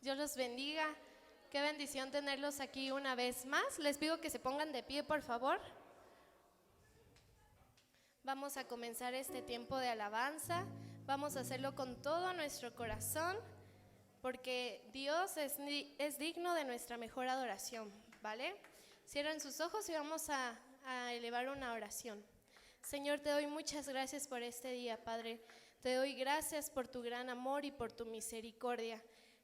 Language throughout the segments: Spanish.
Dios los bendiga. Qué bendición tenerlos aquí una vez más. Les pido que se pongan de pie, por favor. Vamos a comenzar este tiempo de alabanza. Vamos a hacerlo con todo nuestro corazón, porque Dios es digno de nuestra mejor adoración, ¿vale? Cierren sus ojos y vamos a elevar una oración. Señor, te doy muchas gracias por este día, Padre. Te doy gracias por tu gran amor y por tu misericordia.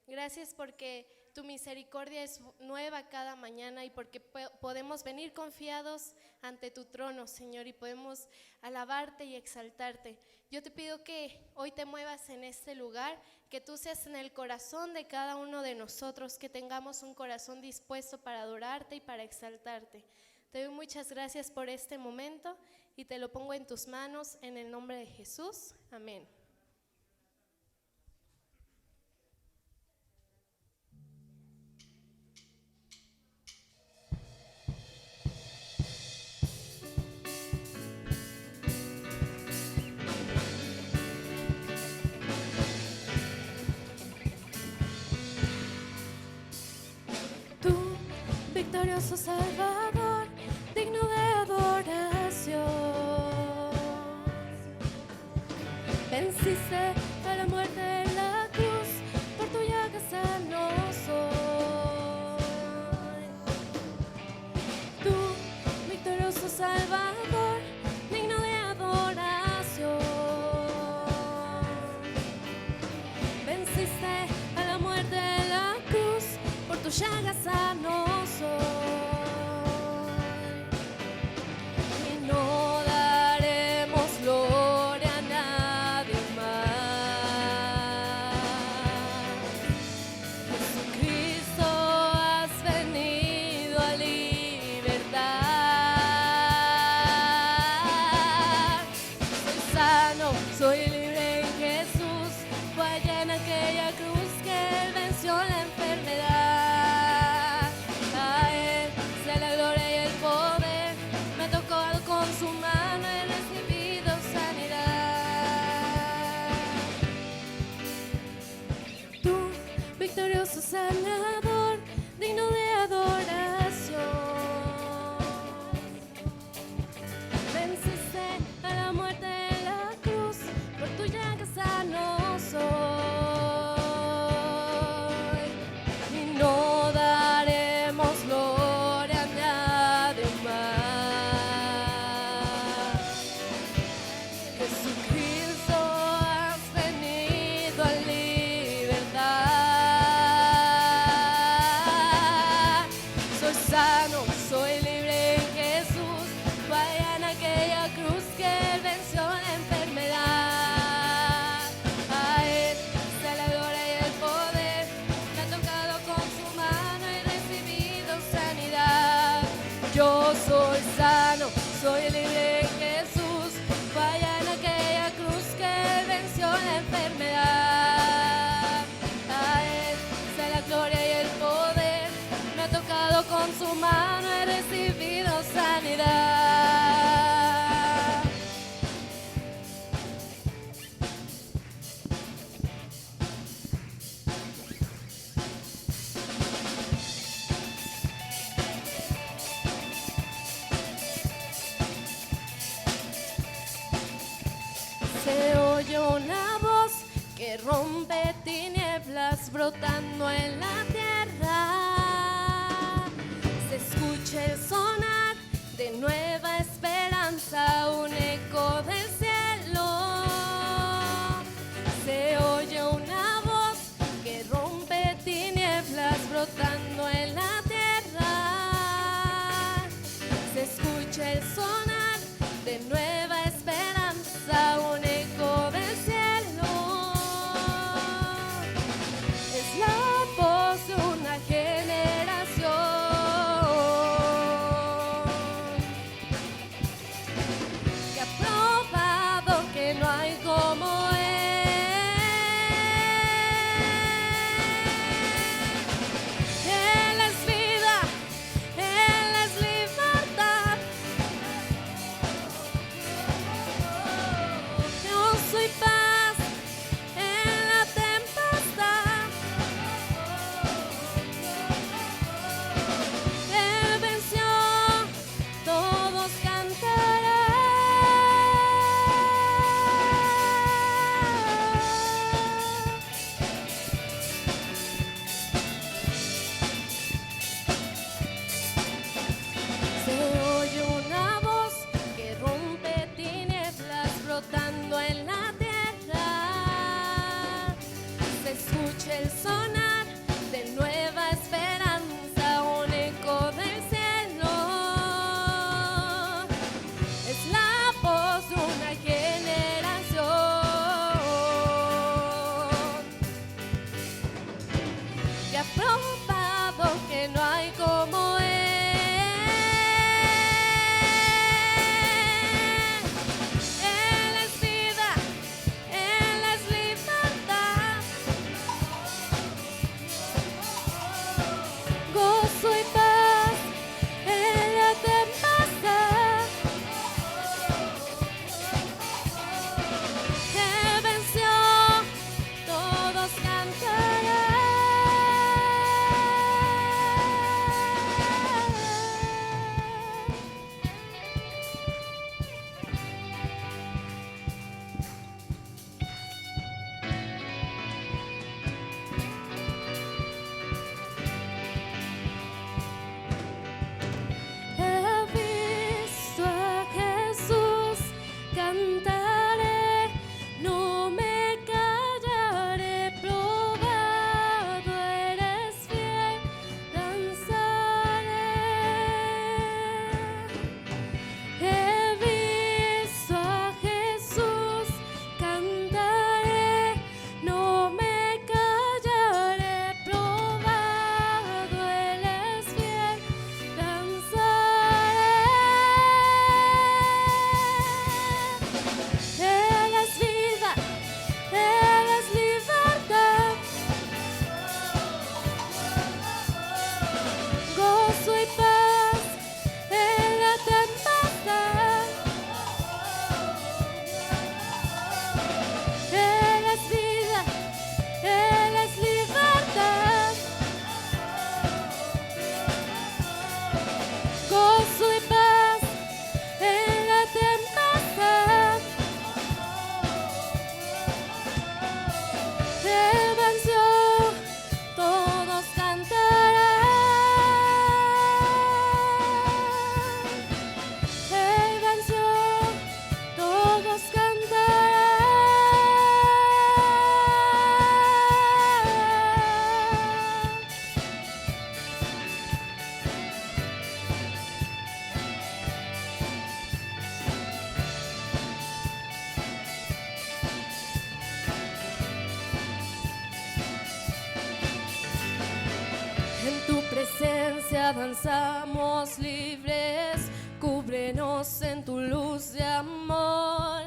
Gracias porque tu misericordia es nueva cada mañana y porque podemos venir confiados ante tu trono, Señor, y podemos alabarte y exaltarte. Yo te pido que hoy te muevas en este lugar, que tú seas en el corazón de cada uno de nosotros, que tengamos un corazón dispuesto para adorarte y para exaltarte. Te doy muchas gracias por este momento y te lo pongo en tus manos en el nombre de Jesús. Amén. Victorioso Salvador, digno de adoración. Venciste a la muerte en la cruz, por tu llaga sano soy. Tú, victorioso Salvador, digno de adoración. Venciste a la muerte en la cruz, por tu llaga sano soy. Y no daremos gloria a nadie más. Jesucristo, has venido a libertar. Soy sano, soy libre en Jesús. Fue allá en aquella cruz que Él venció la enfermedad. Su mano he recibido sanidad. Tú, victorioso sanador, digno de adoración. Venciste a la muerte en la cruz, por tu llaga sano soy. Y no daremos gloria a nadie más. Soy libre en Jesús, vaya en aquella cruz que Él venció la enfermedad. A Él sea la gloria y el poder, me ha tocado con su mano y recibido sanidad. Yo soy sano, soy libre en Jesús, vaya en aquella cruz que Él venció la enfermedad. A Él sea la gloria y el poder, me ha tocado con su mano, he recibido sanidad. Se oye una voz que rompe tinieblas brotando en la tierra. Se escucha el sonar de nueva esperanza, un eco del cielo. Se oye una voz que rompe tinieblas brotando en la tierra. Se escucha el sonar de nueva esperanza, un eco del cielo. Es la voz de una generación que ha probado que no hay como Él. Él es que ha probado que no hay como Él. Él es vida, Él es libertad, gozo y paz en la tempestad. Él venció, todos cantarán. He visto a Jesús, cantaré, no me callaré, probado eres fiel, danzaré. He visto a Jesús, cantaré, no me callaré, probado Él es fiel, danzaré. Él es vida, Él es libertad, gozo y paz en la tempestad. Él es vida, Él es libertad, gozo y paz en la tempestad. Él venció, todos cantarán. Él venció, todos cantarán. En tu presencia danzamos libres, cúbrenos en tu luz de amor,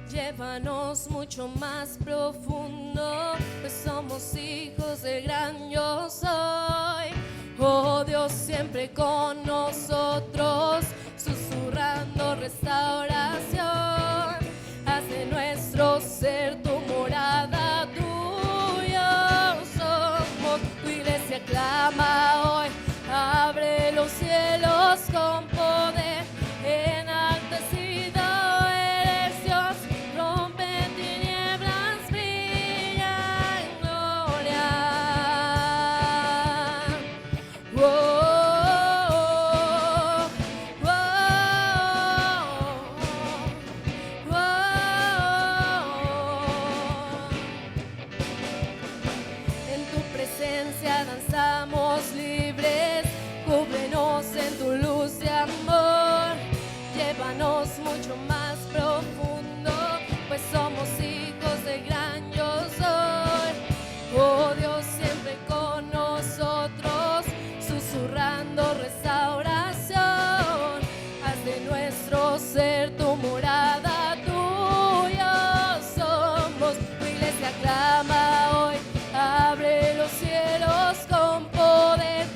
llévanos mucho más profundo, pues somos hijos del gran yo soy. Oh Dios, siempre con nosotros, susurrando restauración, haz de nuestro ser tu morada, tuyo somos. Tu iglesia clama hoy, abre los cielos con poder, enaltecido eres Dios, rompe tinieblas, brilla en gloria. Oh, oh, oh, oh. En tu presencia danzamos libres, cúbrenos en tu luz de amor, llévanos mucho más profundo, pues somos hijos del gran yo soy. Oh Dios, siempre con nosotros, susurrando restauración, haz de nuestro ser tu morada, tuyo somos. Tu iglesia clama hoy, abre los cielos con poder,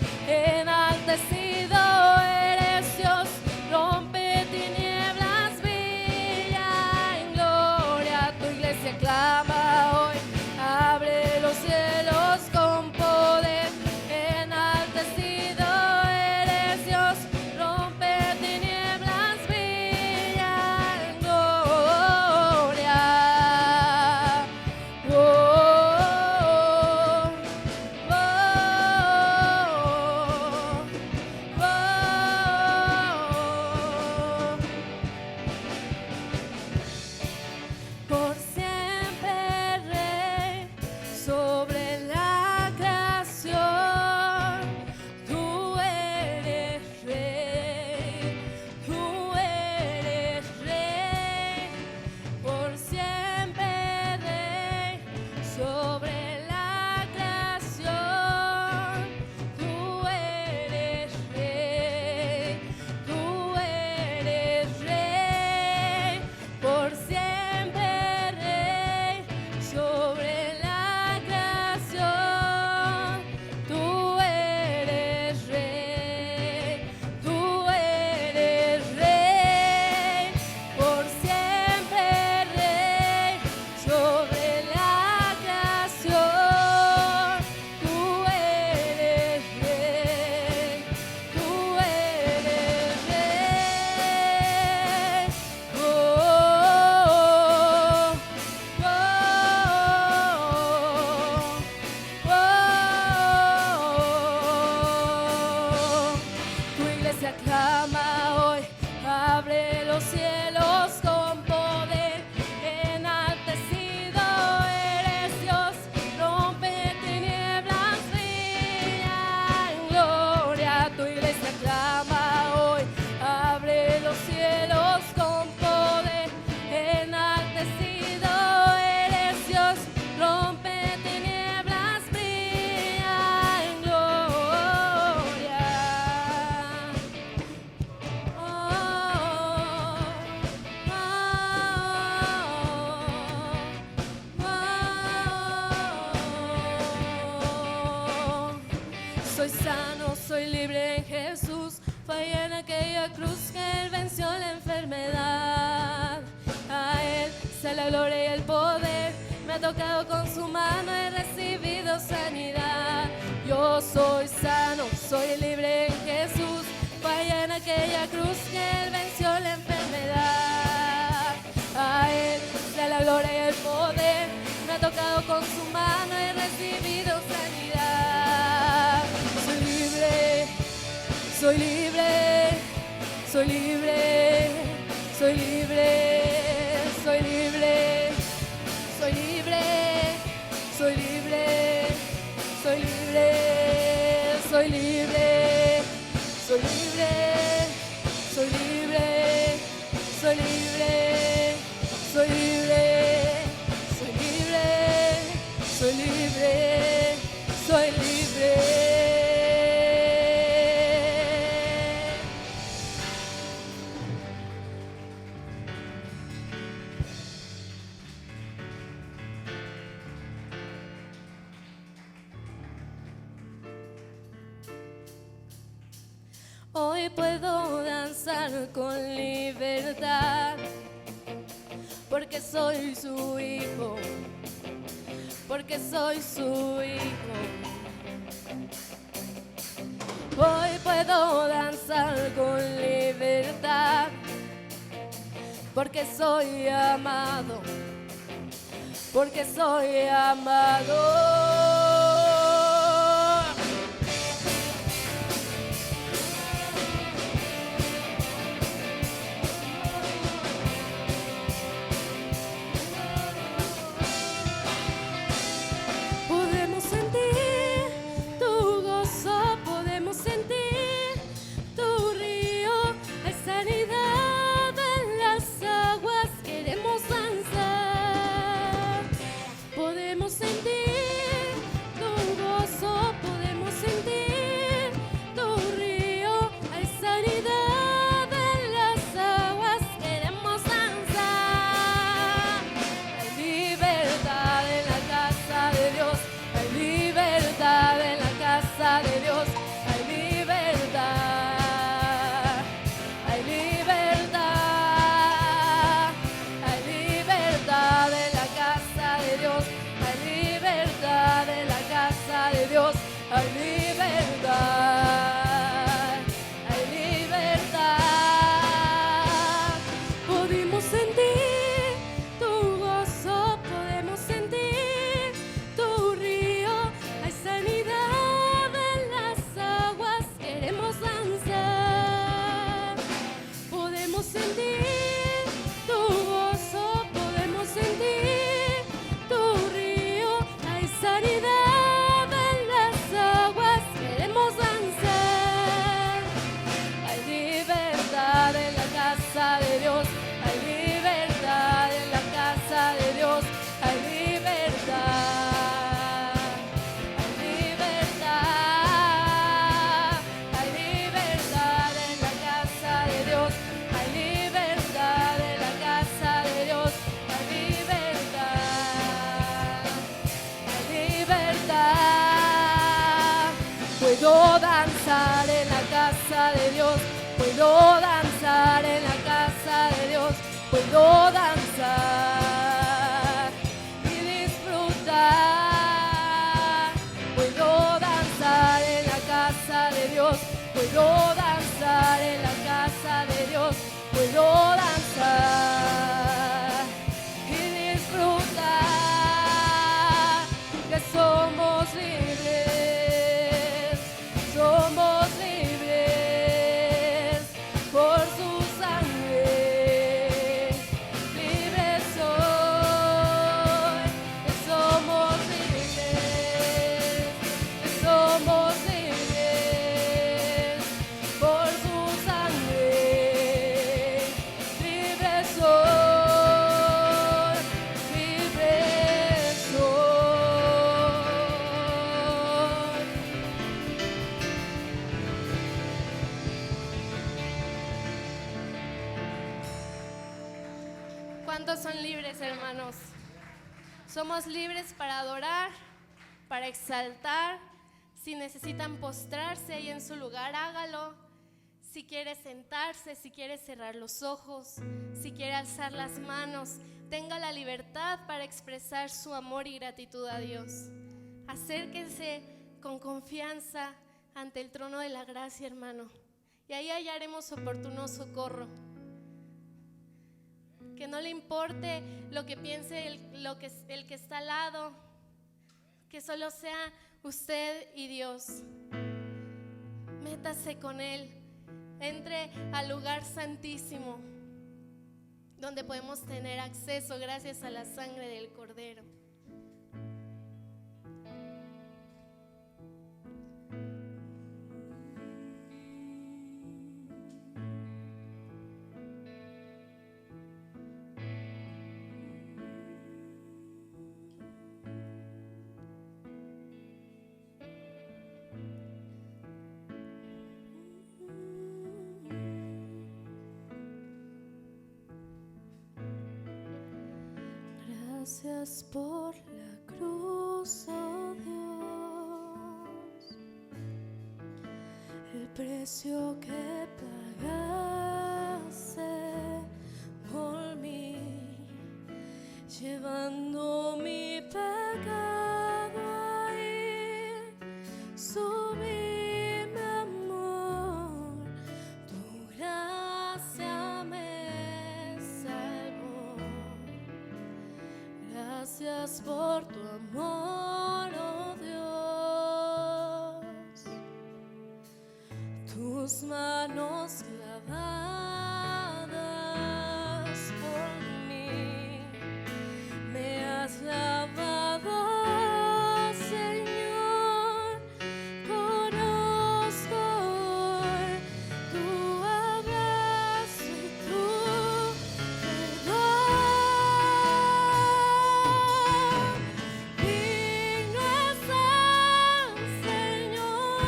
Soy sano, soy libre en Jesús. Fue en aquella cruz que Él venció la enfermedad. A Él sea la gloria y el poder. Me ha tocado con su mano, he recibido sanidad. Yo soy sano, soy libre en Jesús. Fue en aquella cruz que Él venció la enfermedad. A Él sea la gloria y el poder. Me ha tocado con su mano, he recibido sanidad. Soy libre, soy libre, soy libre, soy libre, soy libre, soy libre, soy libre, soy libre, soy libre, soy libre, soy libre, soy libre, soy libre, soy libre, soy libre, soy libre. Hoy puedo danzar con libertad, porque soy su hijo, porque soy su hijo. Hoy puedo danzar con libertad, porque soy amado, porque soy amado. Podemos sentir tu gozo, podemos sentir tu río, hay sanidad en las aguas, queremos danzar. Podemos sentir tu gozo, podemos sentir tu río, hay sanidad en las aguas, queremos danzar. Hay libertad en la casa de Dios, hay libertad en la casa de Dios, hay libertad, hay libertad, hay libertad en la casa de Dios, hay libertad en la casa de Dios, hay libertad, hay libertad. Podemos sentir tu gozo, podemos sentir tu río, hay sanidad en las aguas, queremos danzar. Podemos sentir tu gozo, podemos sentir tu río, hay sanidad en las aguas, queremos danzar. Hay libertad en la casa de Dios, hay libertad en la casa de Dios, hay libertad, hay libertad, hay libertad en la casa de Dios, hay libertad en la casa de Dios, hay libertad, hay libertad. Puedo danzar en la casa de Dios, puedo danzar en la casa de Dios, puedo danzar y disfrutar. Puedo danzar en la casa de Dios, puedo danzar en la casa de Dios, puedo danzar y disfrutar, que somos libres, somos libres por su sangre, libres soy, que somos libres, que somos libres por su sangre, libres soy, libres soy. ¿Cuántos son libres, hermanos? Somos libres para adorar, para exaltar, Si necesitan postrarse ahí en su lugar, hágalo. Si quiere sentarse, si quiere cerrar los ojos, si quiere alzar las manos, tenga la libertad para expresar su amor y gratitud a Dios. Acérquense con confianza ante el trono de la gracia, hermano, y ahí hallaremos oportuno socorro. Que no le importe lo que piense el que está al lado, que solo sea usted y Dios. Métase con Él, entre al lugar santísimo, donde podemos tener acceso gracias a la sangre del Cordero. Gracias por la cruz, oh Dios, el precio que pagaste por mí, llevando mi pecado ahí, sublime amor, tu gracia me salvó. Gracias por tu amor, oh Dios, tus manos clavadas por mí, me has lavado, Señor, conozco hoy tu abrazo y tu perdón. Digno estás, Señor,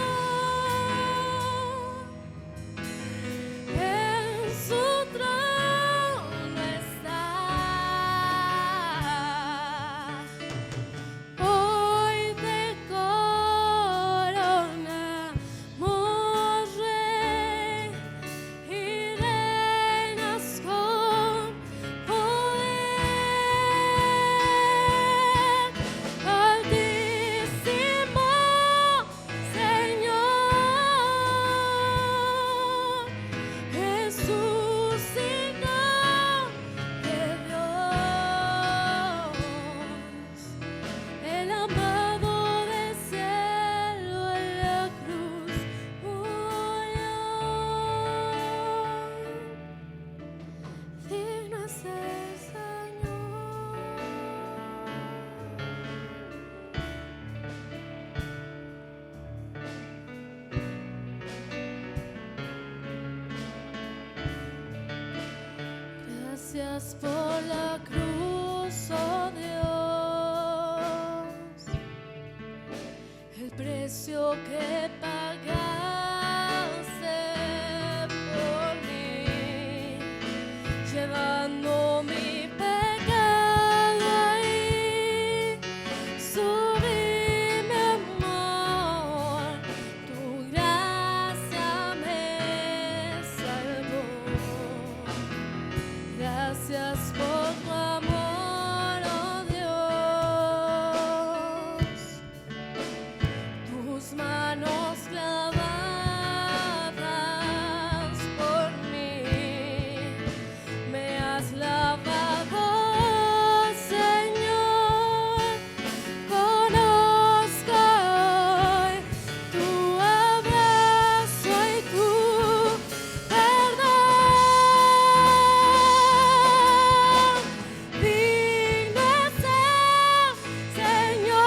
en su trono está. Hoy te coronamos, Rey, y reinas con poder. Altísimo Señor, Jesús, Hijo de Dios, el amado del cielo en la cruz murió. Digno es el Señor. Gracias por la cruz, oh Dios, el precio que pagaste por mí, llevando mi pecado ahí, sublime amor, tu gracia me salvó. Gracias por tu amor, oh Dios, tus manos clavadas por mí, me has lavado, Señor, conozco hoy tu abrazo y tu perdón. Digno es el Señor,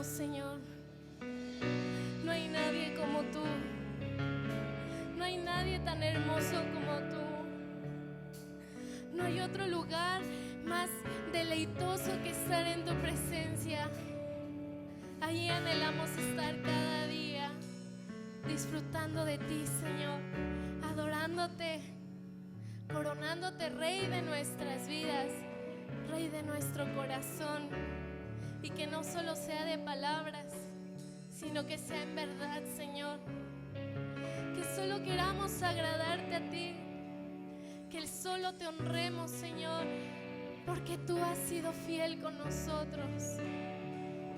digno, Señor. No hay nadie como tú. No hay nadie tan hermoso como tú. No hay otro lugar más deleitoso que estar en tu presencia. Ahí anhelamos estar cada día, disfrutando de ti, Señor, adorándote, coronándote Rey de nuestras vidas, Rey de nuestro corazón. Y que no solo sea de palabras, sino que sea en verdad, Señor. Que solo queramos agradarte a ti, que solo te honremos, Señor, porque tú has sido fiel con nosotros.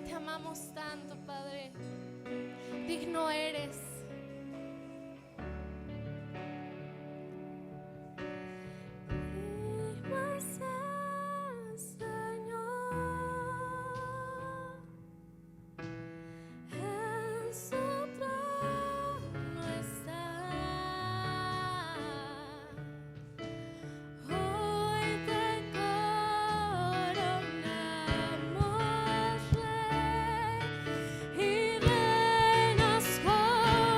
Te amamos tanto, Padre. Digno eres. Y reinas con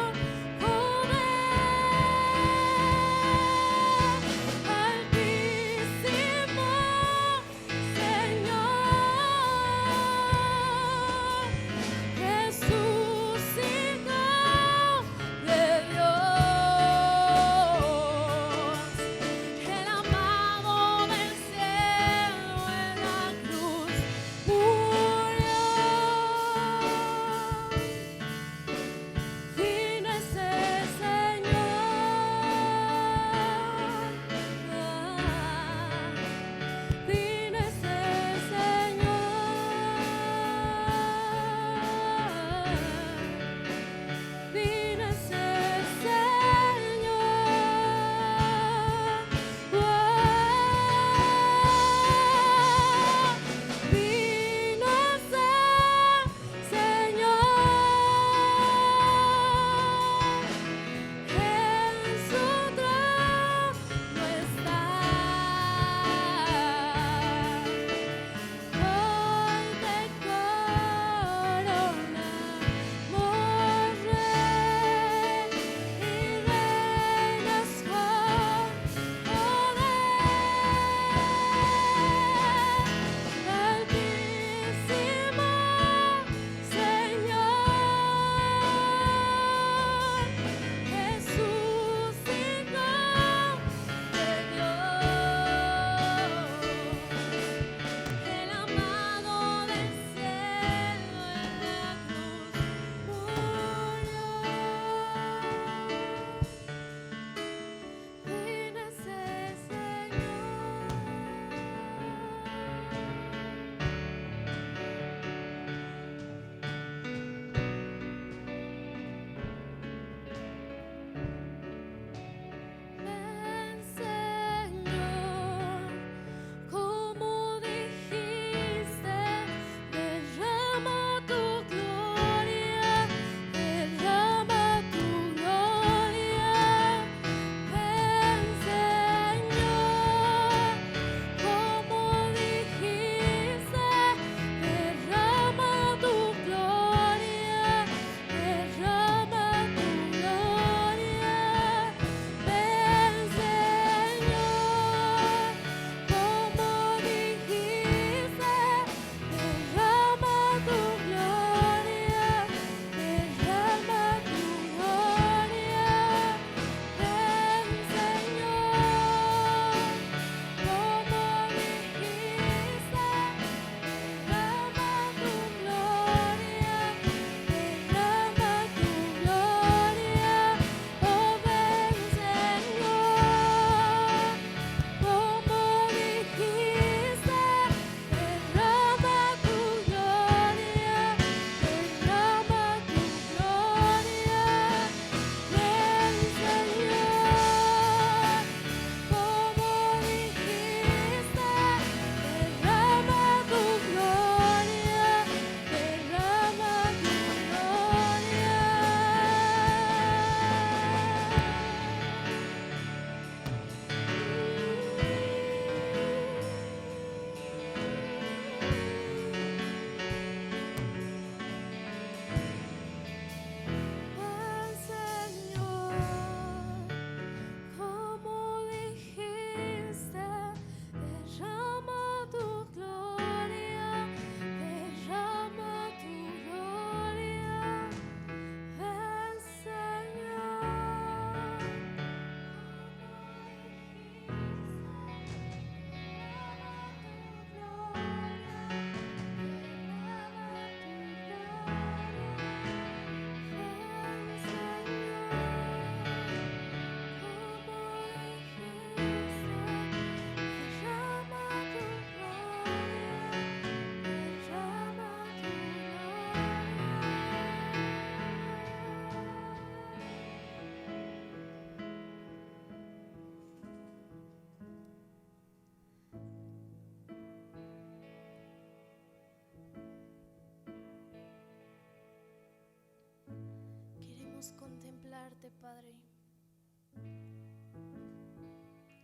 adorarte, Padre.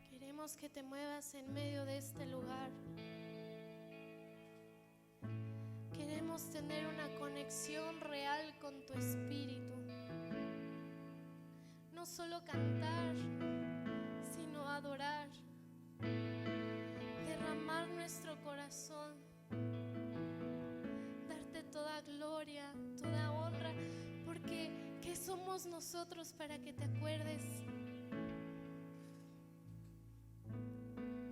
Queremos que te muevas en medio de este lugar. Queremos tener una conexión real con tu Espíritu. No solo cantar, sino adorar. Derramar nuestro corazón. Darte toda gloria, toda honra. Porque ¿qué somos nosotros para que te acuerdes?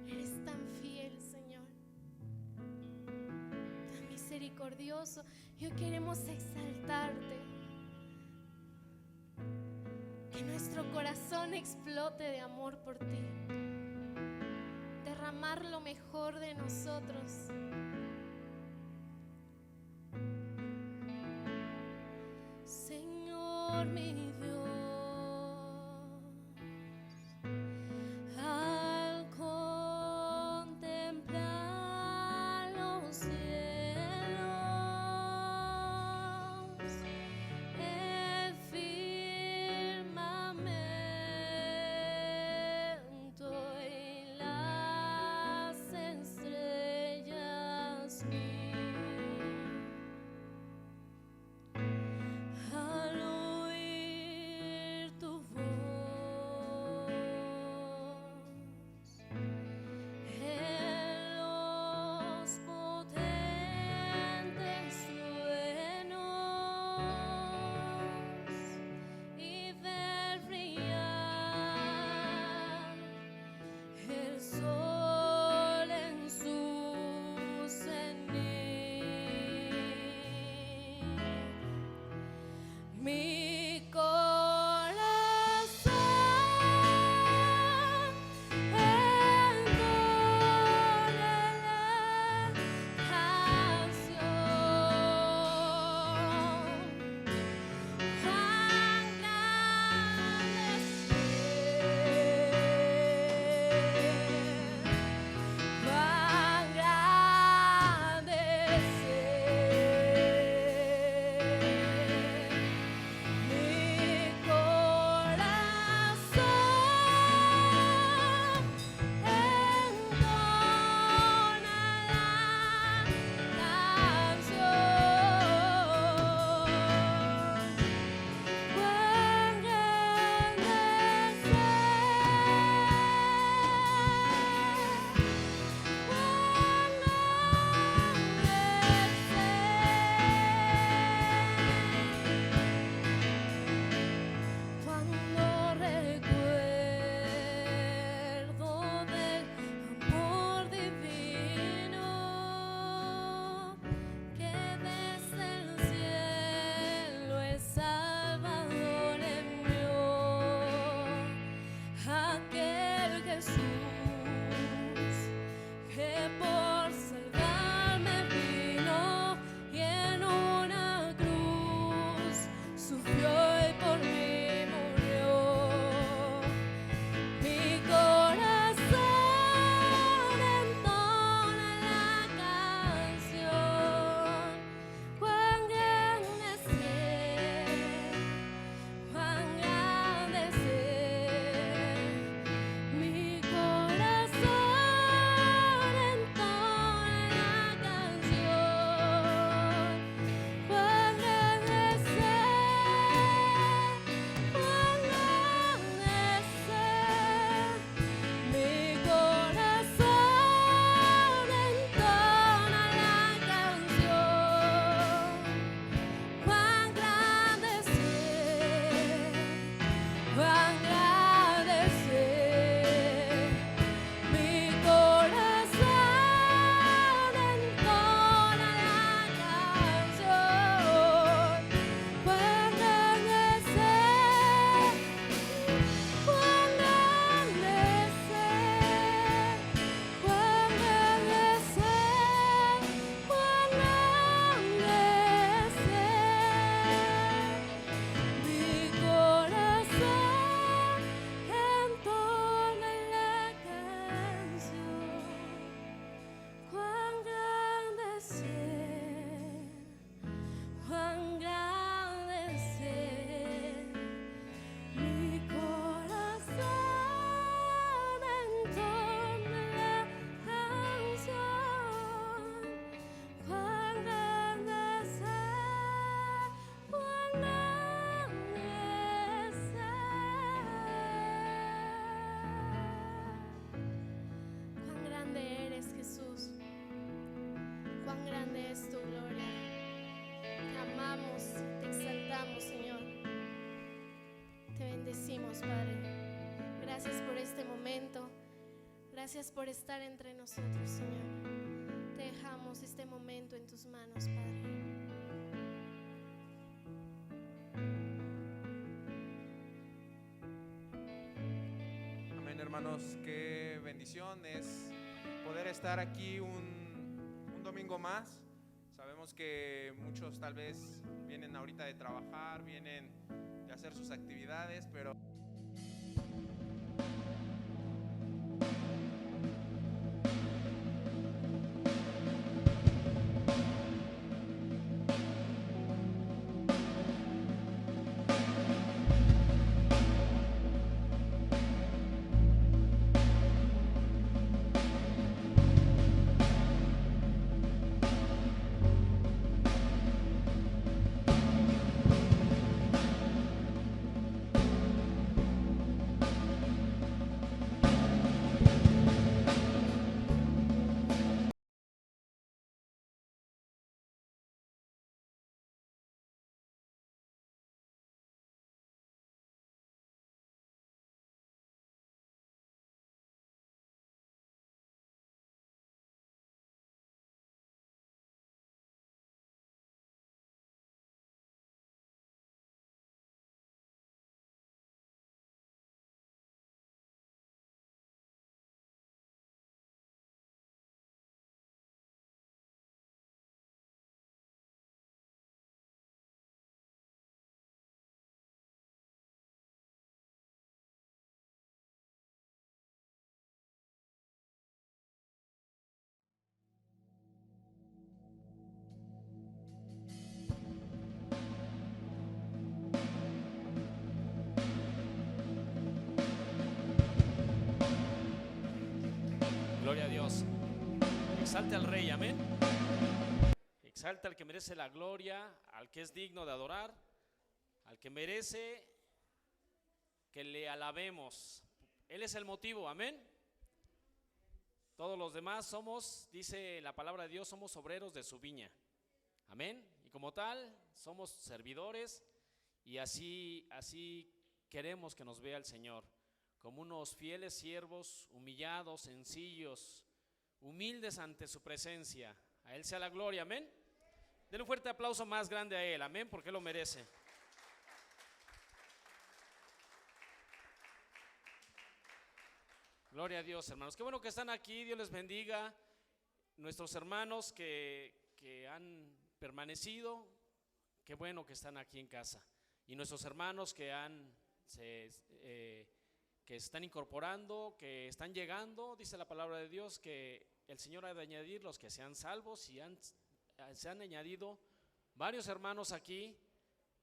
Eres tan fiel, Señor, tan misericordioso. Y hoy queremos exaltarte. Que nuestro corazón explote de amor por ti. Derramar lo mejor de nosotros. Señor mi Dios, al contemplar los cielos, el firmamento y las estrellas al oír tu voz, en los potentes truenos y ver brillar el sol en su cenit. Mi corazón entonará canción. Cuán grande es cuán grande es Gracias por estar entre nosotros, Señor. Te dejamos este momento en tus manos, Padre. Amén, hermanos, qué bendición es poder estar aquí un domingo más. Sabemos que muchos tal vez vienen ahorita de trabajar, vienen de hacer sus actividades, pero Gloria a Dios. Exalte al Rey, amén. Exalta al que merece la gloria, al que es digno de adorar, al que merece que le alabemos. Él es el motivo, amén. Todos los demás somos, dice la palabra de Dios, somos obreros de su viña, amén. Y como tal, somos servidores y así queremos que nos vea el Señor, como unos fieles siervos, humillados, sencillos, humildes ante su presencia. A Él sea la gloria, amén. Denle un fuerte aplauso más grande a Él, amén, porque Él lo merece. Gloria a Dios, hermanos. Qué bueno que están aquí, Dios les bendiga. Nuestros hermanos que han permanecido, qué bueno que están aquí en casa. Y nuestros hermanos que que están incorporando, que están llegando, dice la palabra de Dios que el Señor ha de añadir los que sean salvos y se han añadido varios hermanos aquí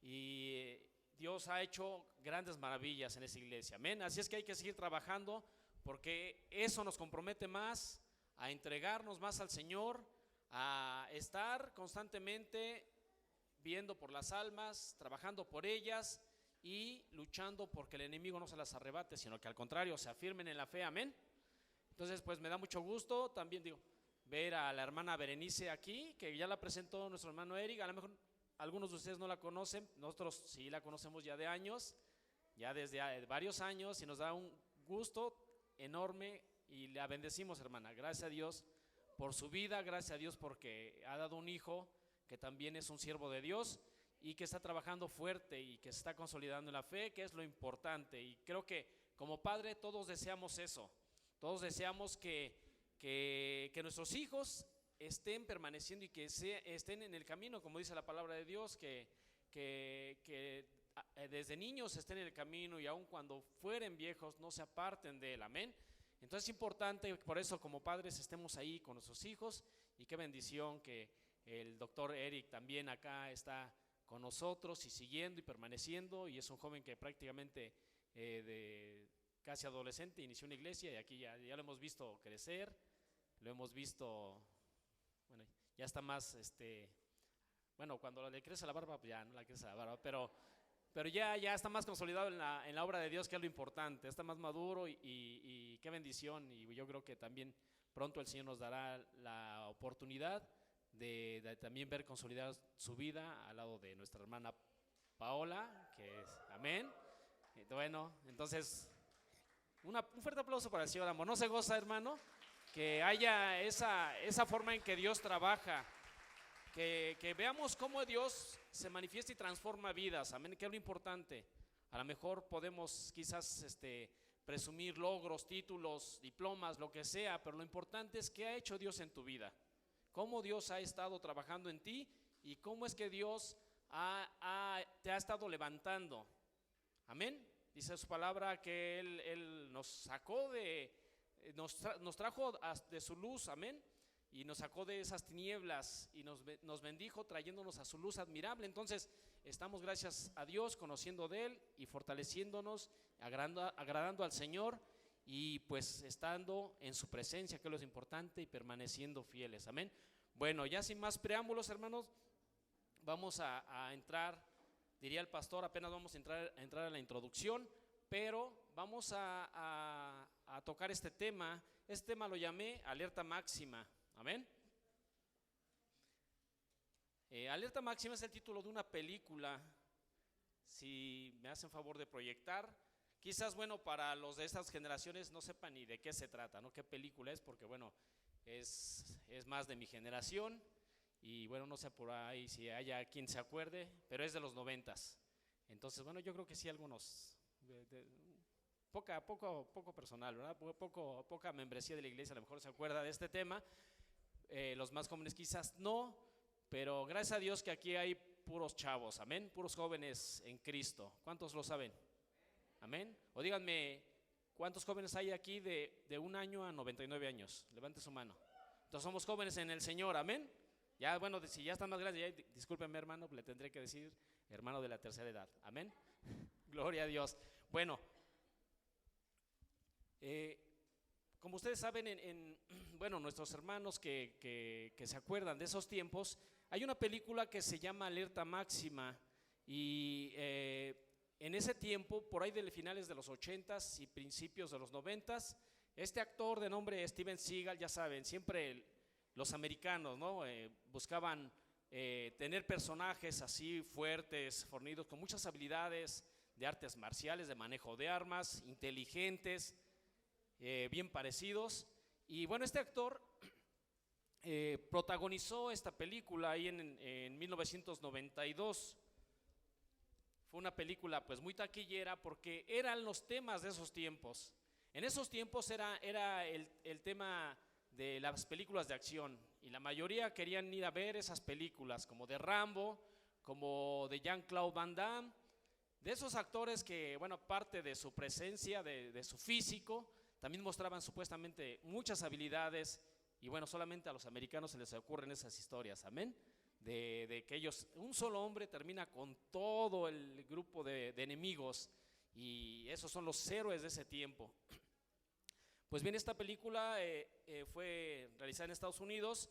y Dios ha hecho grandes maravillas en esta iglesia, amén. Así es que hay que seguir trabajando porque eso nos compromete más a entregarnos más al Señor, a estar constantemente viendo por las almas, trabajando por ellas y luchando porque el enemigo no se las arrebate, sino que al contrario se afirmen en la fe, amén. Entonces pues me da mucho gusto también ver a la hermana Berenice aquí, que ya la presentó nuestro hermano Eric. A lo mejor algunos de ustedes no la conocen, nosotros sí la conocemos ya de años, ya desde varios años, y nos da un gusto enorme y la bendecimos, hermana. Gracias a Dios por su vida, gracias a Dios porque ha dado un hijo que también es un siervo de Dios y que está trabajando fuerte y que se está consolidando en la fe, que es lo importante. Y creo que como padre todos deseamos eso, todos deseamos que nuestros hijos estén permaneciendo y que estén en el camino, como dice la palabra de Dios, que desde niños estén en el camino y aun cuando fueren viejos no se aparten de él, amén. Entonces es importante, por eso como padres estemos ahí con nuestros hijos, y qué bendición que el doctor Eric también acá está con nosotros y siguiendo y permaneciendo, y es un joven que prácticamente de casi adolescente inició una iglesia y aquí ya lo hemos visto crecer, lo hemos visto, bueno, ya está más, bueno, cuando le crece la barba, pues ya no le crece la barba, pero ya está más consolidado en la obra de Dios, que es lo importante, está más maduro y qué bendición. Y yo creo que también pronto el Señor nos dará la oportunidad de también ver consolidar su vida al lado de nuestra hermana Paola, que es, amén. Bueno, entonces Un fuerte aplauso para el Señor, amor. ¿No se goza, hermano? Que haya esa forma en que Dios trabaja, que veamos cómo Dios se manifiesta y transforma vidas, amén, que es lo importante. A lo mejor podemos quizás presumir logros, títulos, diplomas, lo que sea, pero lo importante es qué ha hecho Dios en tu vida, cómo Dios ha estado trabajando en ti y cómo es que Dios te ha estado levantando, amén. Dice su palabra que Él nos sacó nos trajo de su luz, amén, y nos sacó de esas tinieblas y nos bendijo trayéndonos a su luz admirable. Entonces estamos, gracias a Dios, conociendo de Él y fortaleciéndonos, agradando al Señor y pues estando en su presencia, que es lo importante, y permaneciendo fieles, amén. Bueno, ya sin más preámbulos, hermanos, vamos a entrar, diría el pastor, apenas vamos a entrar a la introducción, pero vamos a tocar este tema. Este tema lo llamé alerta máxima, amén. Alerta máxima es el título de una película, si me hacen favor de proyectar. Quizás, bueno, para los de estas generaciones no sepan ni de qué se trata, ¿no? Qué película es, porque bueno, es más de mi generación. Y bueno, no sé por ahí si haya quien se acuerde, pero es de los 90s. Entonces, bueno, yo creo que sí algunos, poco personal, ¿verdad? Poca membresía de la iglesia a lo mejor se acuerda de este tema. Los más jóvenes quizás no, pero gracias a Dios que aquí hay puros chavos, amén, puros jóvenes en Cristo. ¿Cuántos lo saben? Amén. O díganme, ¿cuántos jóvenes hay aquí de 1 año a 99 años? Levante su mano. Entonces somos jóvenes en el Señor, amén. Ya, bueno, si ya están más grandes, ya, discúlpenme, hermano, le tendré que decir hermano de la tercera edad, amén. Gloria a Dios. Bueno, como ustedes saben, bueno, nuestros hermanos que se acuerdan de esos tiempos, hay una película que se llama Alerta Máxima, y en ese tiempo, por ahí de finales de los 80s y principios de los 90s, este actor de nombre Steven Seagal, ya saben, siempre los americanos, ¿no? Buscaban tener personajes así fuertes, fornidos, con muchas habilidades de artes marciales, de manejo de armas, inteligentes, bien parecidos. Y bueno, este actor protagonizó esta película ahí en 1992. Fue una película pues muy taquillera porque eran los temas de esos tiempos. En esos tiempos era el tema de las películas de acción, y la mayoría querían ir a ver esas películas, como de Rambo, como de Jean-Claude Van Damme, de esos actores que, bueno, aparte de su presencia, de su físico, también mostraban supuestamente muchas habilidades, y bueno, solamente a los americanos se les ocurren esas historias, amén, de que ellos, un solo hombre termina con todo el grupo de enemigos, y esos son los héroes de ese tiempo. Pues bien, esta película fue realizada en Estados Unidos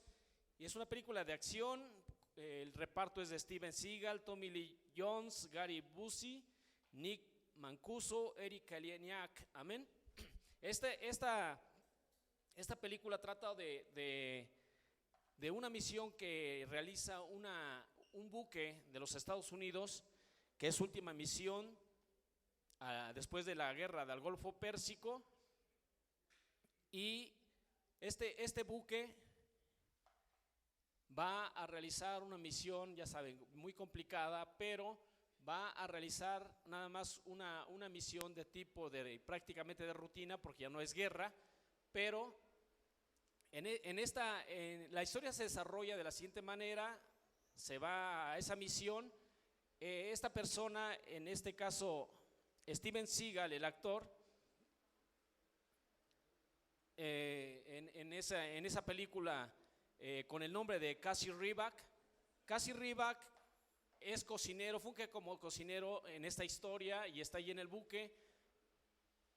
y es una película de acción. El reparto es de Steven Seagal, Tommy Lee Jones, Gary Busey, Nick Mancuso, Eric Kalianiak, amén. Esta película trata de una misión que realiza un buque de los Estados Unidos, que es su última misión después de la guerra del Golfo Pérsico. Y este buque va a realizar una misión, ya saben, muy complicada, pero va a realizar nada más una misión de tipo prácticamente de rutina, porque ya no es guerra, pero la historia se desarrolla de la siguiente manera. Se va a esa misión, esta persona, en este caso Steven Seagal, el actor, en esa película con el nombre de Casey Ryback. Casey Ryback es cocinero, funge como cocinero en esta historia y está ahí en el buque,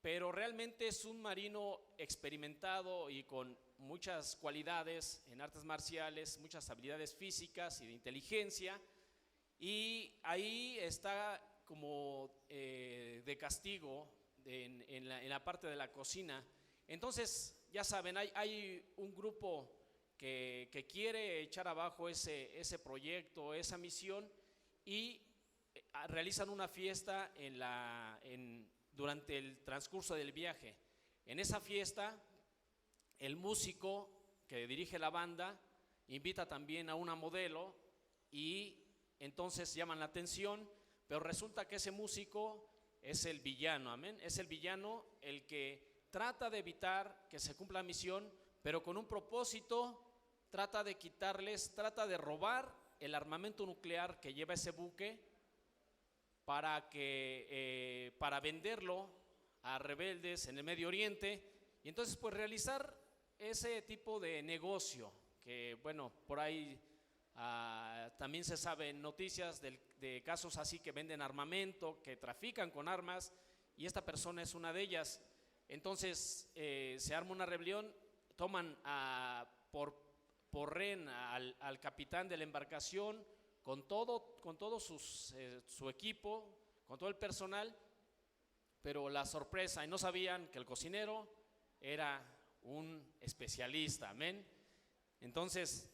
pero realmente es un marino experimentado y con muchas cualidades en artes marciales, muchas habilidades físicas y de inteligencia, y ahí está como de castigo en la parte de la cocina. Entonces, ya saben, hay un grupo que quiere echar abajo ese proyecto, esa misión, y realizan una fiesta durante el transcurso del viaje. En esa fiesta, el músico que dirige la banda invita también a una modelo y entonces llaman la atención, pero resulta que ese músico es el villano, amén. Es el villano el que trata de evitar que se cumpla la misión, pero con un propósito, trata de quitarles, trata de robar el armamento nuclear que lleva ese buque para venderlo a rebeldes en el Medio Oriente, y entonces pues realizar ese tipo de negocio que bueno, por ahí también se saben noticias de casos así que venden armamento, que trafican con armas, y esta persona es una de ellas. Entonces se arma una rebelión, toman por rehén al capitán de la embarcación con todo su equipo, con todo el personal, pero la sorpresa, y no sabían que el cocinero era un especialista, amén. Entonces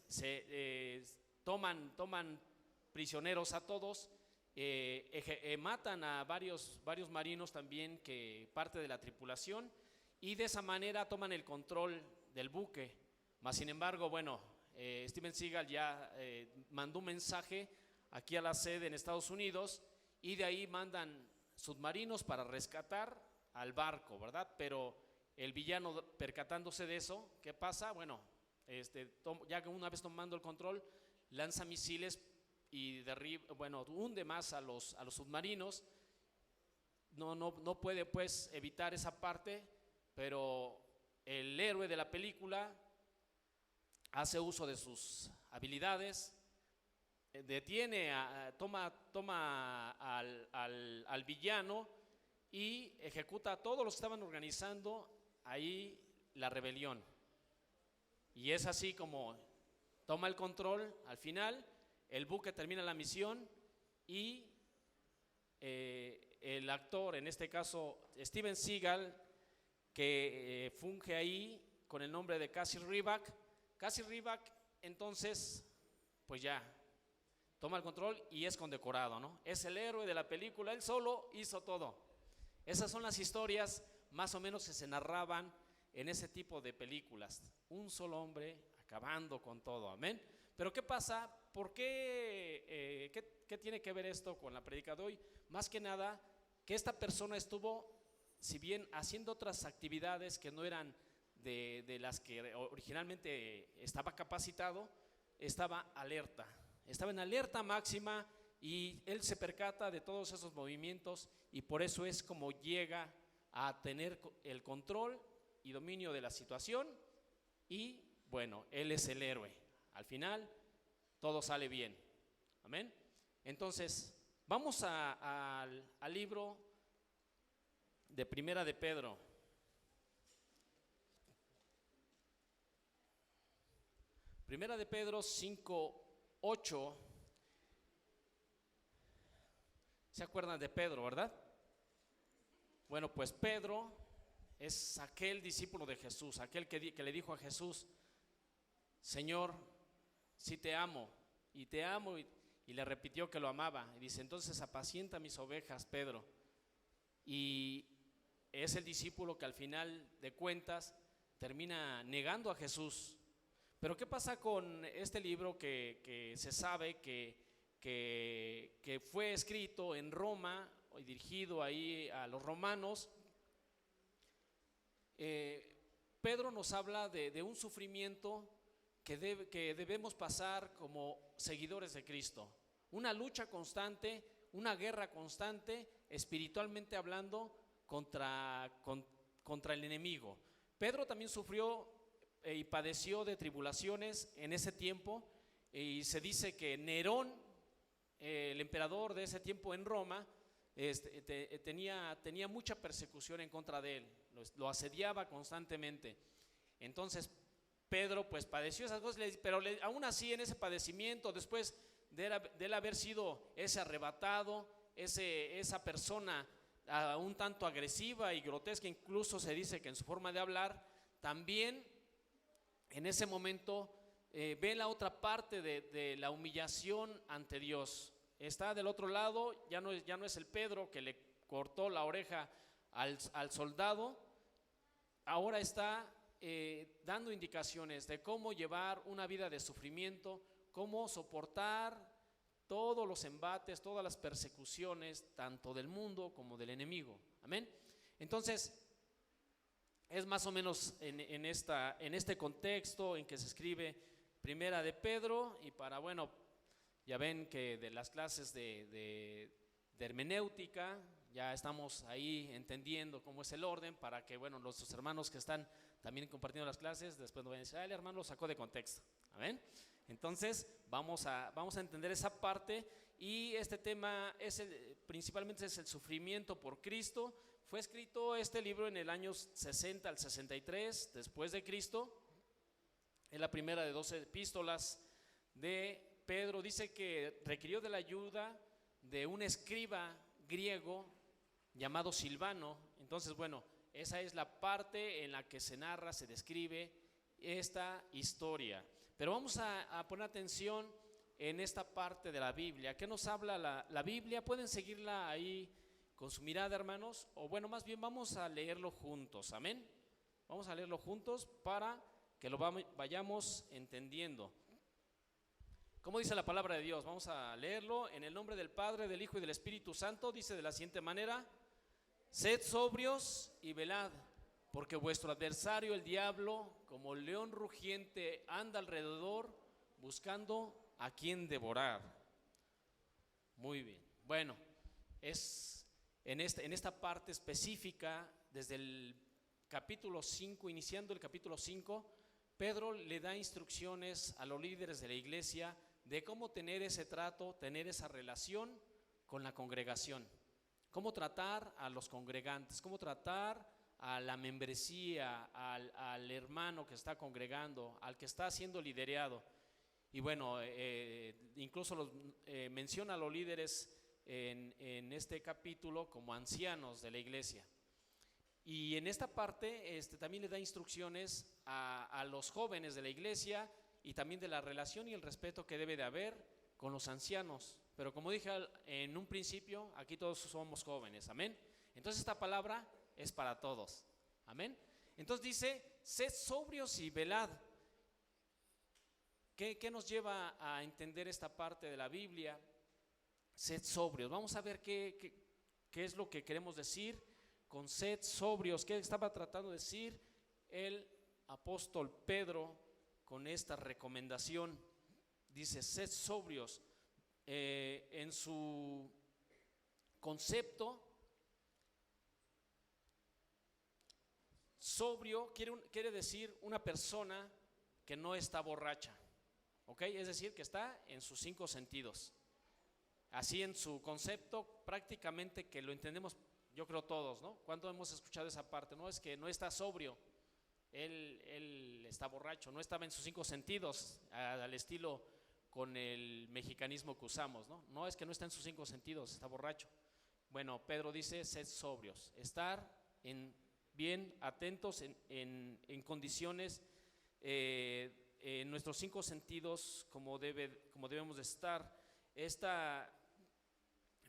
toman prisioneros a todos, matan a varios marinos también, que parte de la tripulación, y de esa manera toman el control del buque. Mas sin embargo, bueno, Steven Seagal ya mandó un mensaje aquí a la sede en Estados Unidos, y de ahí mandan submarinos para rescatar al barco, ¿verdad? Pero el villano, percatándose de eso, ¿qué pasa? Bueno, ya que una vez tomando el control, lanza misiles y hunde más a los submarinos. No puede pues evitar esa parte, pero el héroe de la película hace uso de sus habilidades, toma al villano y ejecuta a todos los que estaban organizando ahí la rebelión. Y es así como toma el control. Al final el buque termina la misión y el actor, en este caso Steven Seagal, que funge ahí con el nombre de Casey Ryback, entonces pues ya toma el control y es condecorado, ¿no? Es el héroe de la película, él solo hizo todo. Esas son las historias más o menos que se narraban en ese tipo de películas. Un solo hombre acabando con todo, amén. Pero ¿qué pasa? ¿Por qué? ¿Qué tiene que ver esto con la prédica de hoy? Más que nada, que esta persona estuvo, si bien haciendo otras actividades que no eran de las que originalmente estaba capacitado, estaba en alerta máxima, y él se percata de todos esos movimientos, y por eso es como llega a tener el control y dominio de la situación, y bueno, él es el héroe. Al final todo sale bien, amén. Entonces vamos al libro de Primera de Pedro. Primera de Pedro 5:8. ¿Se acuerdan de Pedro, verdad? Bueno, pues Pedro es aquel discípulo de Jesús, aquel que le dijo a Jesús: Señor, sí te amo, y le repitió que lo amaba, y dice: entonces apacienta mis ovejas, Pedro. Y es el discípulo que al final de cuentas termina negando a Jesús. Pero ¿qué pasa con este libro que se sabe que fue escrito en Roma y dirigido ahí a los romanos? Pedro nos habla de un sufrimiento que debemos pasar como seguidores de Cristo, una lucha constante, una guerra constante, espiritualmente hablando, contra el enemigo. Pedro también sufrió y padeció de tribulaciones en ese tiempo, y se dice que Nerón, el emperador de ese tiempo en Roma, tenía mucha persecución en contra de él, lo asediaba constantemente. Entonces Pedro pues padeció esas cosas, pero aún así en ese padecimiento, después de él haber sido ese arrebatado, esa persona un tanto agresiva y grotesca, incluso se dice que en su forma de hablar, también en ese momento ve la otra parte de la humillación ante Dios. Está del otro lado, ya no es el Pedro que le cortó la oreja al soldado, ahora está dando indicaciones de cómo llevar una vida de sufrimiento, cómo soportar todos los embates, todas las persecuciones, tanto del mundo como del enemigo. Amén. Entonces, es más o menos en este contexto en que se escribe Primera de Pedro, y bueno, ya ven que de las clases de hermenéutica ya estamos ahí entendiendo cómo es el orden, para que nuestros hermanos que están también compartiendo las clases después no vayan a decir, el hermano lo sacó de contexto. Amén. Entonces vamos a entender esa parte, y este tema principalmente es el sufrimiento por Cristo. Fue escrito este libro en el año 60 al 63 después de Cristo. Es la primera de 12 epístolas de Pedro. Dice que requirió de la ayuda de un escriba griego llamado Silvano. Entonces, esa es la parte en la que se narra, se describe esta historia. Pero vamos a poner atención en esta parte de la Biblia. ¿Qué nos habla la Biblia? Pueden seguirla ahí con su mirada, hermanos, o más bien vamos a leerlo juntos. Amén. Vamos a leerlo juntos para que lo vayamos entendiendo. ¿Cómo dice la palabra de Dios? Vamos a leerlo en el nombre del Padre, del Hijo y del Espíritu Santo. Dice de la siguiente manera: sed sobrios y velad, porque vuestro adversario el diablo, como león rugiente, anda alrededor buscando a quien devorar. Muy bien. Es en esta parte específica, desde el capítulo 5, iniciando el capítulo 5, Pedro le da instrucciones a los líderes de la iglesia de cómo tener ese trato, tener esa relación con la congregación, cómo tratar a los congregantes, cómo tratar a la membresía, al hermano que está congregando, al que está siendo liderado. Y incluso menciona a los líderes en este capítulo como ancianos de la iglesia. Y en esta parte también le da instrucciones a los jóvenes de la iglesia, y también de la relación y el respeto que debe de haber con los ancianos. Pero como dije en un principio, aquí todos somos jóvenes. Amén. Entonces esta palabra es para todos. Amén. Entonces dice: sed sobrios y velad. ¿Qué nos lleva a entender esta parte de la Biblia? Sed sobrios. Vamos a ver qué es lo que queremos decir con sed sobrios. ¿Qué estaba tratando de decir el apóstol Pedro con esta recomendación? Dice: sed sobrios. En su concepto, sobrio quiere decir una persona que no está borracha, ¿ok? Es decir, que está en sus 5 sentidos. Así, en su concepto, prácticamente que lo entendemos, yo creo todos, ¿no? ¿Cuánto hemos escuchado esa parte? No, es que no está sobrio, él está borracho, no estaba en sus 5 sentidos, al estilo con el mexicanismo que usamos, ¿no? No, es que no está en sus 5 sentidos, está borracho. Pedro dice: sed sobrios, estar bien atentos en condiciones, en nuestros 5 sentidos, como debemos de estar. Esta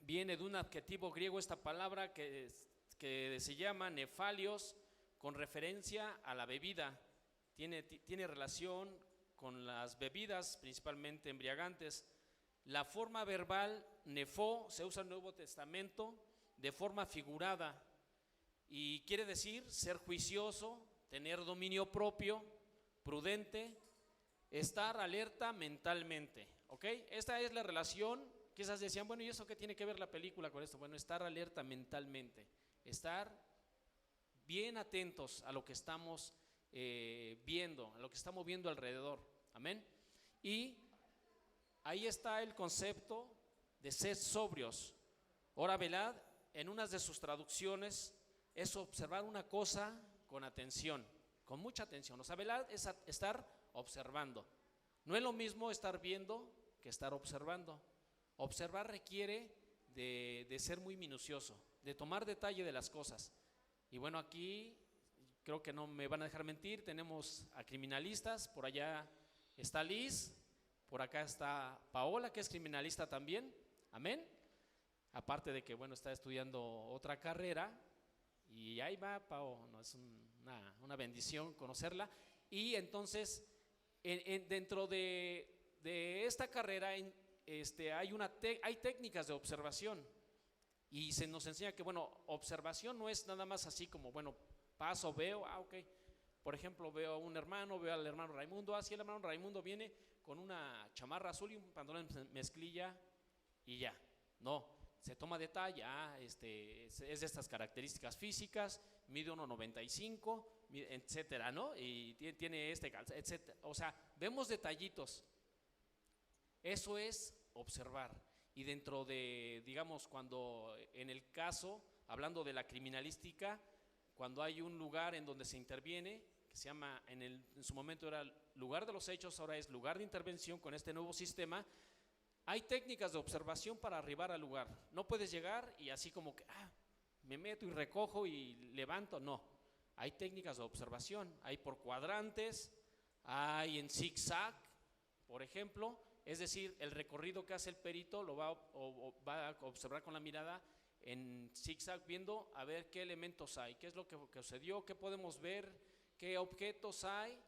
viene de un adjetivo griego, esta palabra que se llama nefalios, con referencia a la bebida. Tiene relación con las bebidas, principalmente embriagantes. La forma verbal nefo se usa en el Nuevo Testamento de forma figurada y quiere decir ser juicioso, tener dominio propio, prudente, estar alerta mentalmente. ¿Ok? Esta es la relación. Quizás decían: ¿y eso qué tiene que ver la película con esto? Estar alerta mentalmente, estar bien atentos a lo que estamos viendo, a lo que estamos viendo alrededor. Amén. Y ahí está el concepto de sed sobrios. Ahora, velad, en una de sus traducciones, es observar una cosa con atención, con mucha atención. O sea, velad es estar observando. No es lo mismo estar viendo que estar observando. Observar requiere de ser muy minucioso, de tomar detalle de las cosas. Y aquí creo que no me van a dejar mentir, tenemos a criminalistas. Por allá está Liz, por acá está Paola, que es criminalista también. Amén. Aparte de que está estudiando otra carrera, y ahí va Pao, no es una bendición conocerla. Y entonces, dentro de esta carrera, hay técnicas de observación. Y se nos enseña que, bueno, observación no es nada más así como, bueno, paso, veo, ok. Por ejemplo, veo a un hermano, veo al hermano Raimundo, así el hermano Raimundo viene con una chamarra azul y un pantalón de mezclilla y ya. No, se toma detalle, es de estas características físicas, mide 1.95, etcétera, ¿no? Y tiene etcétera. O sea, vemos detallitos. Eso es observar. Y dentro de, digamos, cuando en el caso, hablando de la criminalística, cuando hay un lugar en donde se interviene, que se llama, en su momento era lugar de los hechos, ahora es lugar de intervención con este nuevo sistema, hay técnicas de observación para arribar al lugar. No puedes llegar y así como que, me meto y recojo y levanto, no. Hay técnicas de observación, hay por cuadrantes, hay en zigzag, por ejemplo. Es decir, el recorrido que hace el perito lo va a observar con la mirada en zigzag, viendo a ver qué elementos hay, qué es lo que sucedió, qué podemos ver, qué objetos hay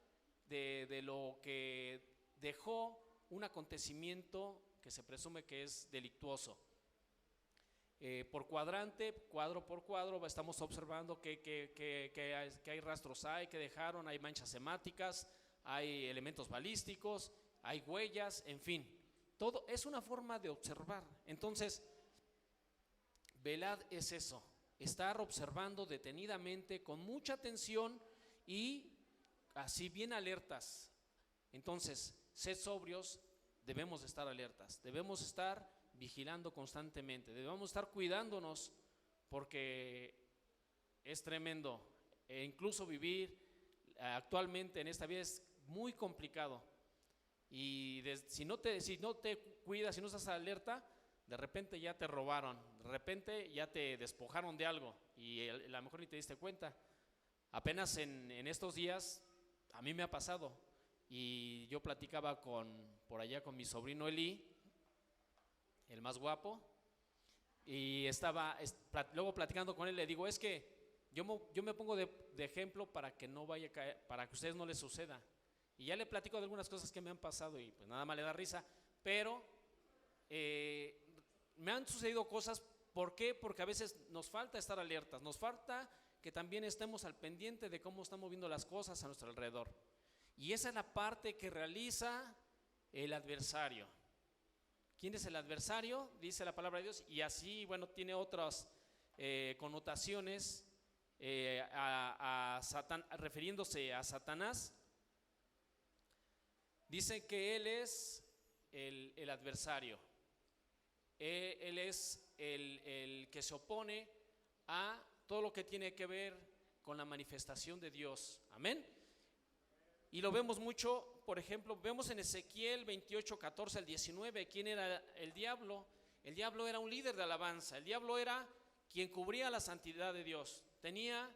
de lo que dejó un acontecimiento que se presume que es delictuoso. Por cuadrante, cuadro por cuadro, estamos observando qué hay rastros que dejaron, hay manchas hemáticas, hay elementos balísticos, hay huellas, en fin, todo es una forma de observar. Entonces, velad es eso, estar observando detenidamente, con mucha atención y así bien alertas. Entonces, sed sobrios, debemos estar alertas, debemos estar vigilando constantemente, debemos estar cuidándonos porque es tremendo. Incluso vivir actualmente en esta vida es muy complicado. Y si no te cuidas, si no estás alerta, de repente ya te robaron, de repente ya te despojaron de algo y a lo mejor ni te diste cuenta. Apenas en estos días a mí me ha pasado y yo platicaba por allá con mi sobrino Eli, el más guapo, y luego platicando con él le digo, es que yo me pongo de ejemplo para que no vaya a caer, para que a ustedes no les suceda. Y ya le platico de algunas cosas que me han pasado y pues nada más le da risa, pero me han sucedido cosas. ¿Por qué? Porque a veces nos falta estar alertas, nos falta que también estemos al pendiente de cómo están moviendo las cosas a nuestro alrededor. Y esa es la parte que realiza el adversario. ¿Quién es el adversario? Dice la palabra de Dios, y así, bueno, tiene otras connotaciones refiriéndose a Satanás. Dice que él es el adversario, él es el que se opone a todo lo que tiene que ver con la manifestación de Dios, amén. Y lo vemos mucho, por ejemplo, vemos en Ezequiel 28, 14 al 19, ¿quién era el diablo? El diablo era un líder de alabanza, el diablo era quien cubría la santidad de Dios, tenía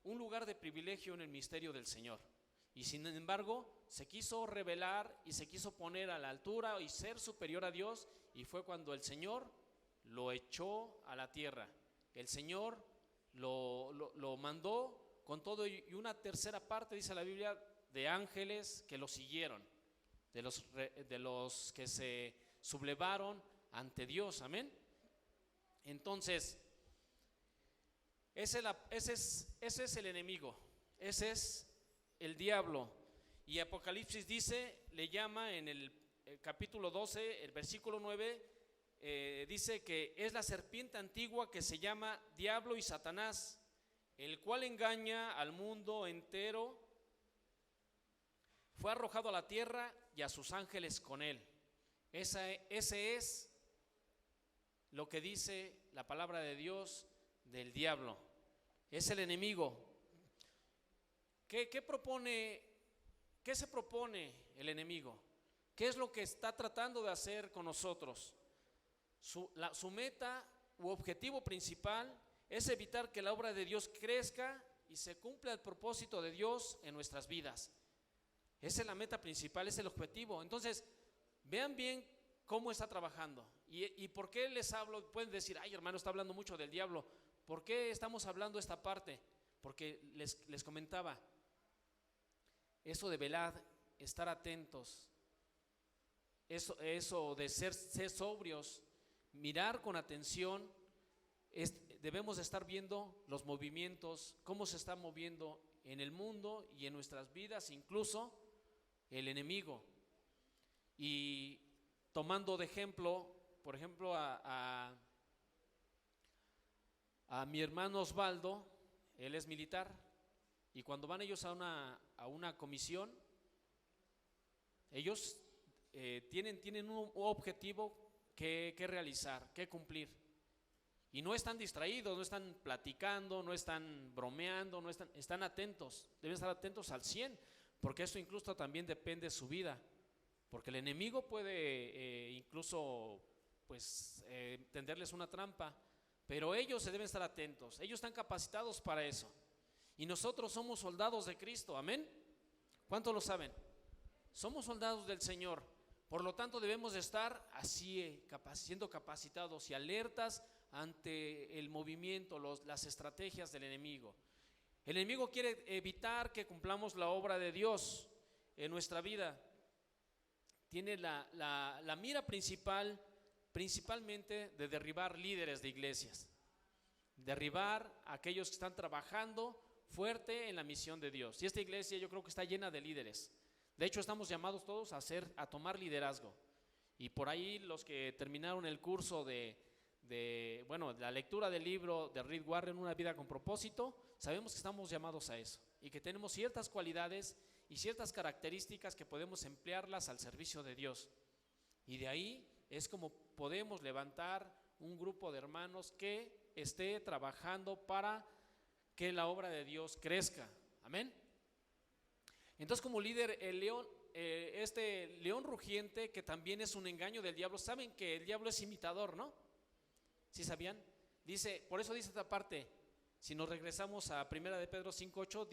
un lugar de privilegio en el misterio del Señor. Y sin embargo, se quiso rebelar y se quiso poner a la altura y ser superior a Dios, y fue cuando el Señor lo echó a la tierra. El Señor lo mandó con todo y una tercera parte, dice la Biblia, de ángeles que lo siguieron, de los que se sublevaron ante Dios, amén. Entonces, ese es el enemigo, ese es el diablo. Y Apocalipsis le llama en el capítulo 12, el versículo 9, dice que es la serpiente antigua que se llama Diablo y Satanás, el cual engaña al mundo entero. Fue arrojado a la tierra y a sus ángeles con él. Ese es lo que dice la palabra de Dios del diablo. Es el enemigo. ¿Qué se propone el enemigo? ¿Qué es lo que está tratando de hacer con nosotros? Su meta u objetivo principal es evitar que la obra de Dios crezca y se cumpla el propósito de Dios en nuestras vidas. Esa es la meta principal, es el objetivo. Entonces, vean bien cómo está trabajando. ¿Y por qué les hablo? Pueden decir, ay hermano, está hablando mucho del diablo. ¿Por qué estamos hablando esta parte? porque les comentaba, eso de velar, estar atentos, eso de ser sobrios, mirar con atención, debemos estar viendo los movimientos, cómo se está moviendo en el mundo y en nuestras vidas, incluso el enemigo. Y tomando de ejemplo, por ejemplo, a mi hermano Osvaldo, él es militar, y cuando van ellos a una comisión, ellos tienen un objetivo que realizar, que cumplir. Y no están distraídos, no están platicando, no están bromeando, están atentos, deben estar atentos al 100, porque esto incluso también depende de su vida, porque el enemigo puede incluso pues tenderles una trampa, pero ellos se deben estar atentos, ellos están capacitados para eso. Y nosotros somos soldados de Cristo, amén. ¿Cuántos lo saben? Somos soldados del Señor, por lo tanto debemos de estar así siendo capacitados y alertas ante el movimiento, las estrategias del enemigo. El enemigo quiere evitar que cumplamos la obra de Dios en nuestra vida. Tiene la mira principalmente de derribar líderes de iglesias, derribar a aquellos que están trabajando fuerte en la misión de Dios. Y esta iglesia yo creo que está llena de líderes. De hecho, estamos llamados todos a tomar liderazgo. Y por ahí los que terminaron el curso de la lectura del libro de Rick Warren, Una vida con propósito, sabemos que estamos llamados a eso y que tenemos ciertas cualidades y ciertas características que podemos emplearlas al servicio de Dios. Y de ahí es como podemos levantar un grupo de hermanos que esté trabajando para que la obra de Dios crezca. Amén. Entonces, como líder, el león, este león rugiente, que también es un engaño del diablo. Saben que el diablo es imitador, ¿no? ¿Sí sabían? Dice, por eso dice esta parte, si nos regresamos a 1 de Pedro 5:8,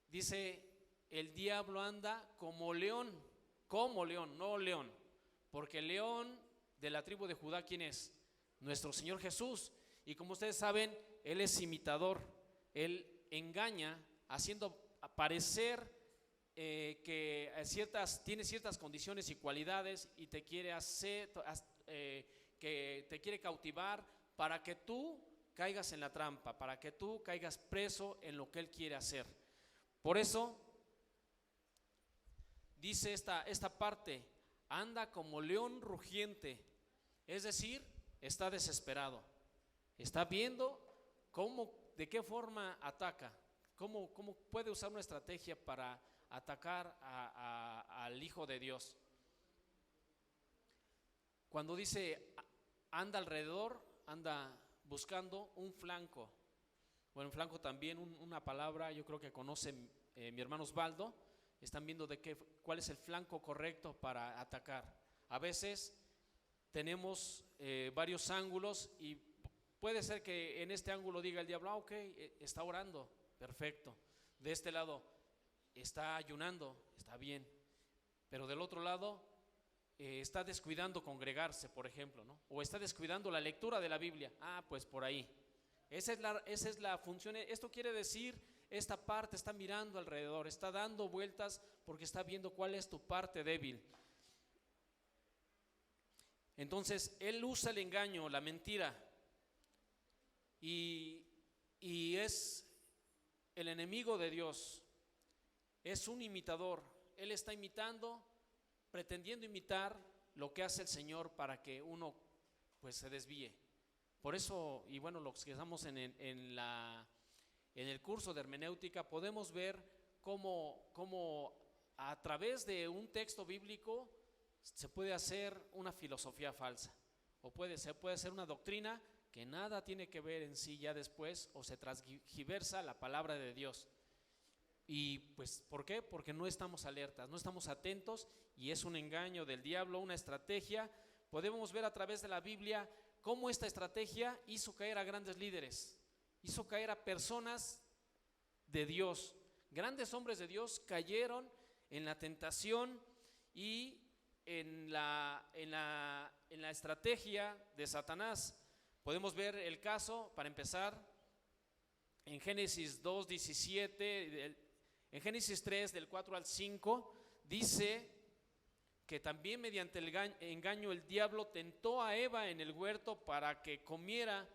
dice, el diablo anda como león, no león, porque el león de la tribu de Judá, ¿quién es? Nuestro Señor Jesús. Y como ustedes saben, Él es imitador, Él engaña, haciendo parecer que tiene ciertas condiciones y cualidades y te quiere que te quiere cautivar para que tú caigas en la trampa, para que tú caigas preso en lo que Él quiere hacer. Por eso dice esta parte, anda como león rugiente, es decir, está desesperado, está viendo de qué forma ataca, cómo puede usar una estrategia para atacar al Hijo de Dios. Cuando dice anda alrededor, anda buscando un flanco. Bueno, flanco también una palabra, yo creo que conoce mi hermano Osvaldo. Están viendo cuál es el flanco correcto para atacar. A veces tenemos varios ángulos y puede ser que en este ángulo diga el diablo, ok, está orando, perfecto. De este lado está ayunando, está bien. Pero del otro lado está descuidando congregarse, por ejemplo, ¿no? O está descuidando la lectura de la Biblia. Pues por ahí. Esa es la función. Esto quiere decir, esta parte está mirando alrededor, está dando vueltas porque está viendo cuál es tu parte débil. Entonces, él usa el engaño, la mentira, y es el enemigo de Dios. Es un imitador. Él está imitando, pretendiendo imitar lo que hace el Señor para que uno pues se desvíe. Por eso, y bueno, los que estamos en el curso de hermenéutica podemos ver cómo a través de un texto bíblico se puede hacer una filosofía falsa, o puede ser una doctrina que nada tiene que ver en sí ya después, o se transgiversa la palabra de Dios. Y pues, ¿por qué? Porque no estamos alertas, no estamos atentos, y es un engaño del diablo, una estrategia. Podemos ver a través de la Biblia cómo esta estrategia hizo caer a grandes líderes, hizo caer a personas de Dios. Grandes hombres de Dios cayeron en la tentación y en la estrategia de Satanás. Podemos ver el caso, para empezar, en Génesis 2:17, en Génesis 3 del 4 al 5, dice que también mediante el engaño el diablo tentó a Eva en el huerto para que comiera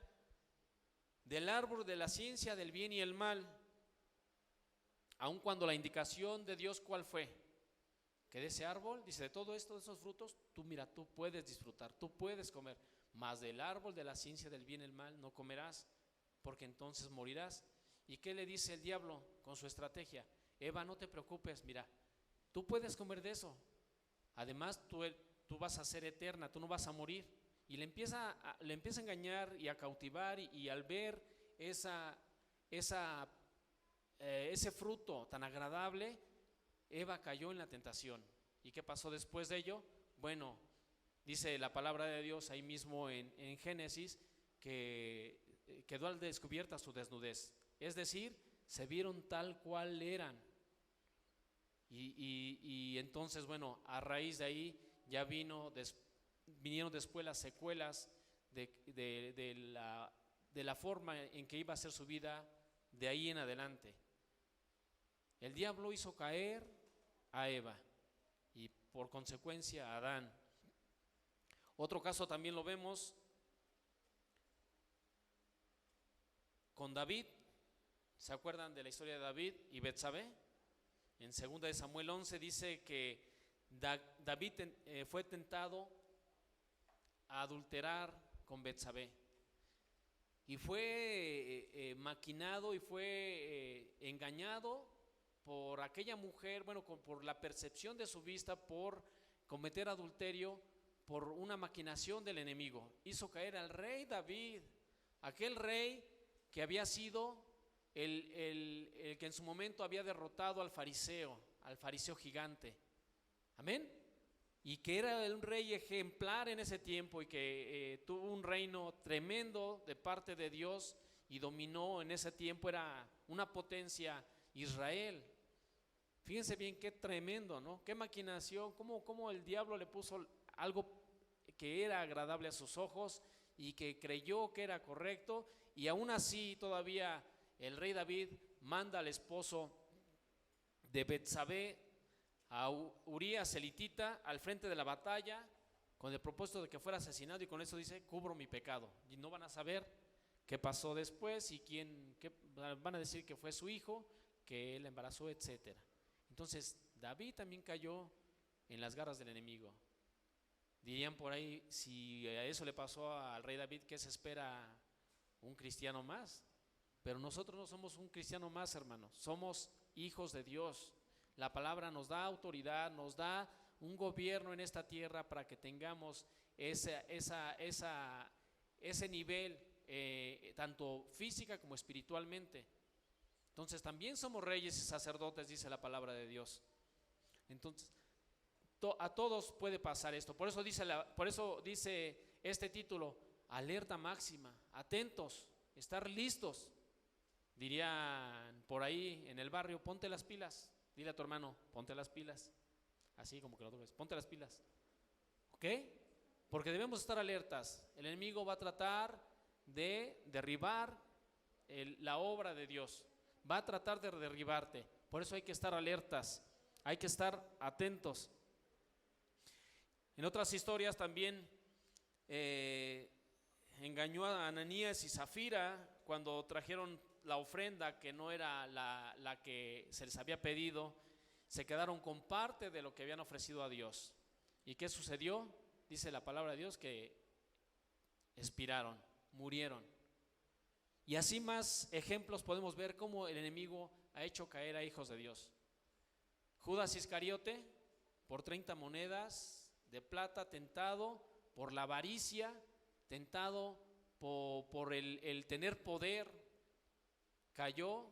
del árbol de la ciencia del bien y el mal, aun cuando la indicación de Dios, ¿cuál fue? Que de ese árbol, dice, de todo esto, de esos frutos, tú mira, tú puedes disfrutar, tú puedes comer, mas del árbol de la ciencia del bien y el mal no comerás, porque entonces morirás. ¿Y qué le dice el diablo con su estrategia? Eva, no te preocupes, mira, tú puedes comer de eso, además tú vas a ser eterna, tú no vas a morir. Y le empieza a engañar y a cautivar, y al ver ese fruto tan agradable, Eva cayó en la tentación. ¿Y qué pasó después de ello? Bueno, dice la palabra de Dios ahí mismo en Génesis, que quedó al descubierta su desnudez, es decir, se vieron tal cual eran. Y entonces, bueno, a raíz de ahí ya vinieron después las secuelas de la forma en que iba a ser su vida de ahí en adelante. El diablo hizo caer a Eva y por consecuencia a Adán. Otro caso también lo vemos con David. ¿Se acuerdan de la historia de David y Betsabé? En 2 de Samuel 11 dice que David fue tentado a adulterar con Betsabé y fue maquinado y fue engañado por aquella mujer, bueno, por la percepción de su vista, por cometer adulterio, por una maquinación del enemigo. Hizo caer al rey David, aquel rey que había sido el que en su momento había derrotado al fariseo gigante. Amén. Y que era un rey ejemplar en ese tiempo y que tuvo un reino tremendo de parte de Dios y dominó en ese tiempo, era una potencia Israel. Fíjense bien qué tremendo, ¿no? Qué maquinación, cómo el diablo le puso algo que era agradable a sus ojos y que creyó que era correcto, y aún así todavía el rey David manda al esposo de Betsabé, a Urías elitita, al frente de la batalla con el propósito de que fuera asesinado, y con eso dice, cubro mi pecado. Y no van a saber qué pasó después y van a decir que fue su hijo, que él embarazó, etcétera. Entonces David también cayó en las garras del enemigo. Dirían por ahí, si a eso le pasó al rey David, ¿qué se espera un cristiano más? Pero nosotros no somos un cristiano más, hermanos, somos hijos de Dios. La palabra nos da autoridad, nos da un gobierno en esta tierra para que tengamos ese nivel, tanto física como espiritualmente. Entonces también somos reyes y sacerdotes, dice la palabra de Dios. Entonces a todos puede pasar esto. Por eso dice este título, alerta máxima, atentos, estar listos. Dirían por ahí en el barrio, ponte las pilas. Dile a tu hermano, ponte las pilas. Así como que la otra vez, ponte las pilas. ¿Ok? Porque debemos estar alertas. El enemigo va a tratar de derribar la obra de Dios. Va a tratar de derribarte. Por eso hay que estar alertas, hay que estar atentos. En otras historias también engañó a Ananías y Zafira cuando trajeron la ofrenda que no era la que se les había pedido. Se quedaron con parte de lo que habían ofrecido a Dios. ¿Y qué sucedió? Dice la palabra de Dios que expiraron, murieron. Y así más ejemplos podemos ver cómo el enemigo ha hecho caer a hijos de Dios. Judas Iscariote, por 30 monedas de plata, tentado por la avaricia, tentado por el tener poder, cayó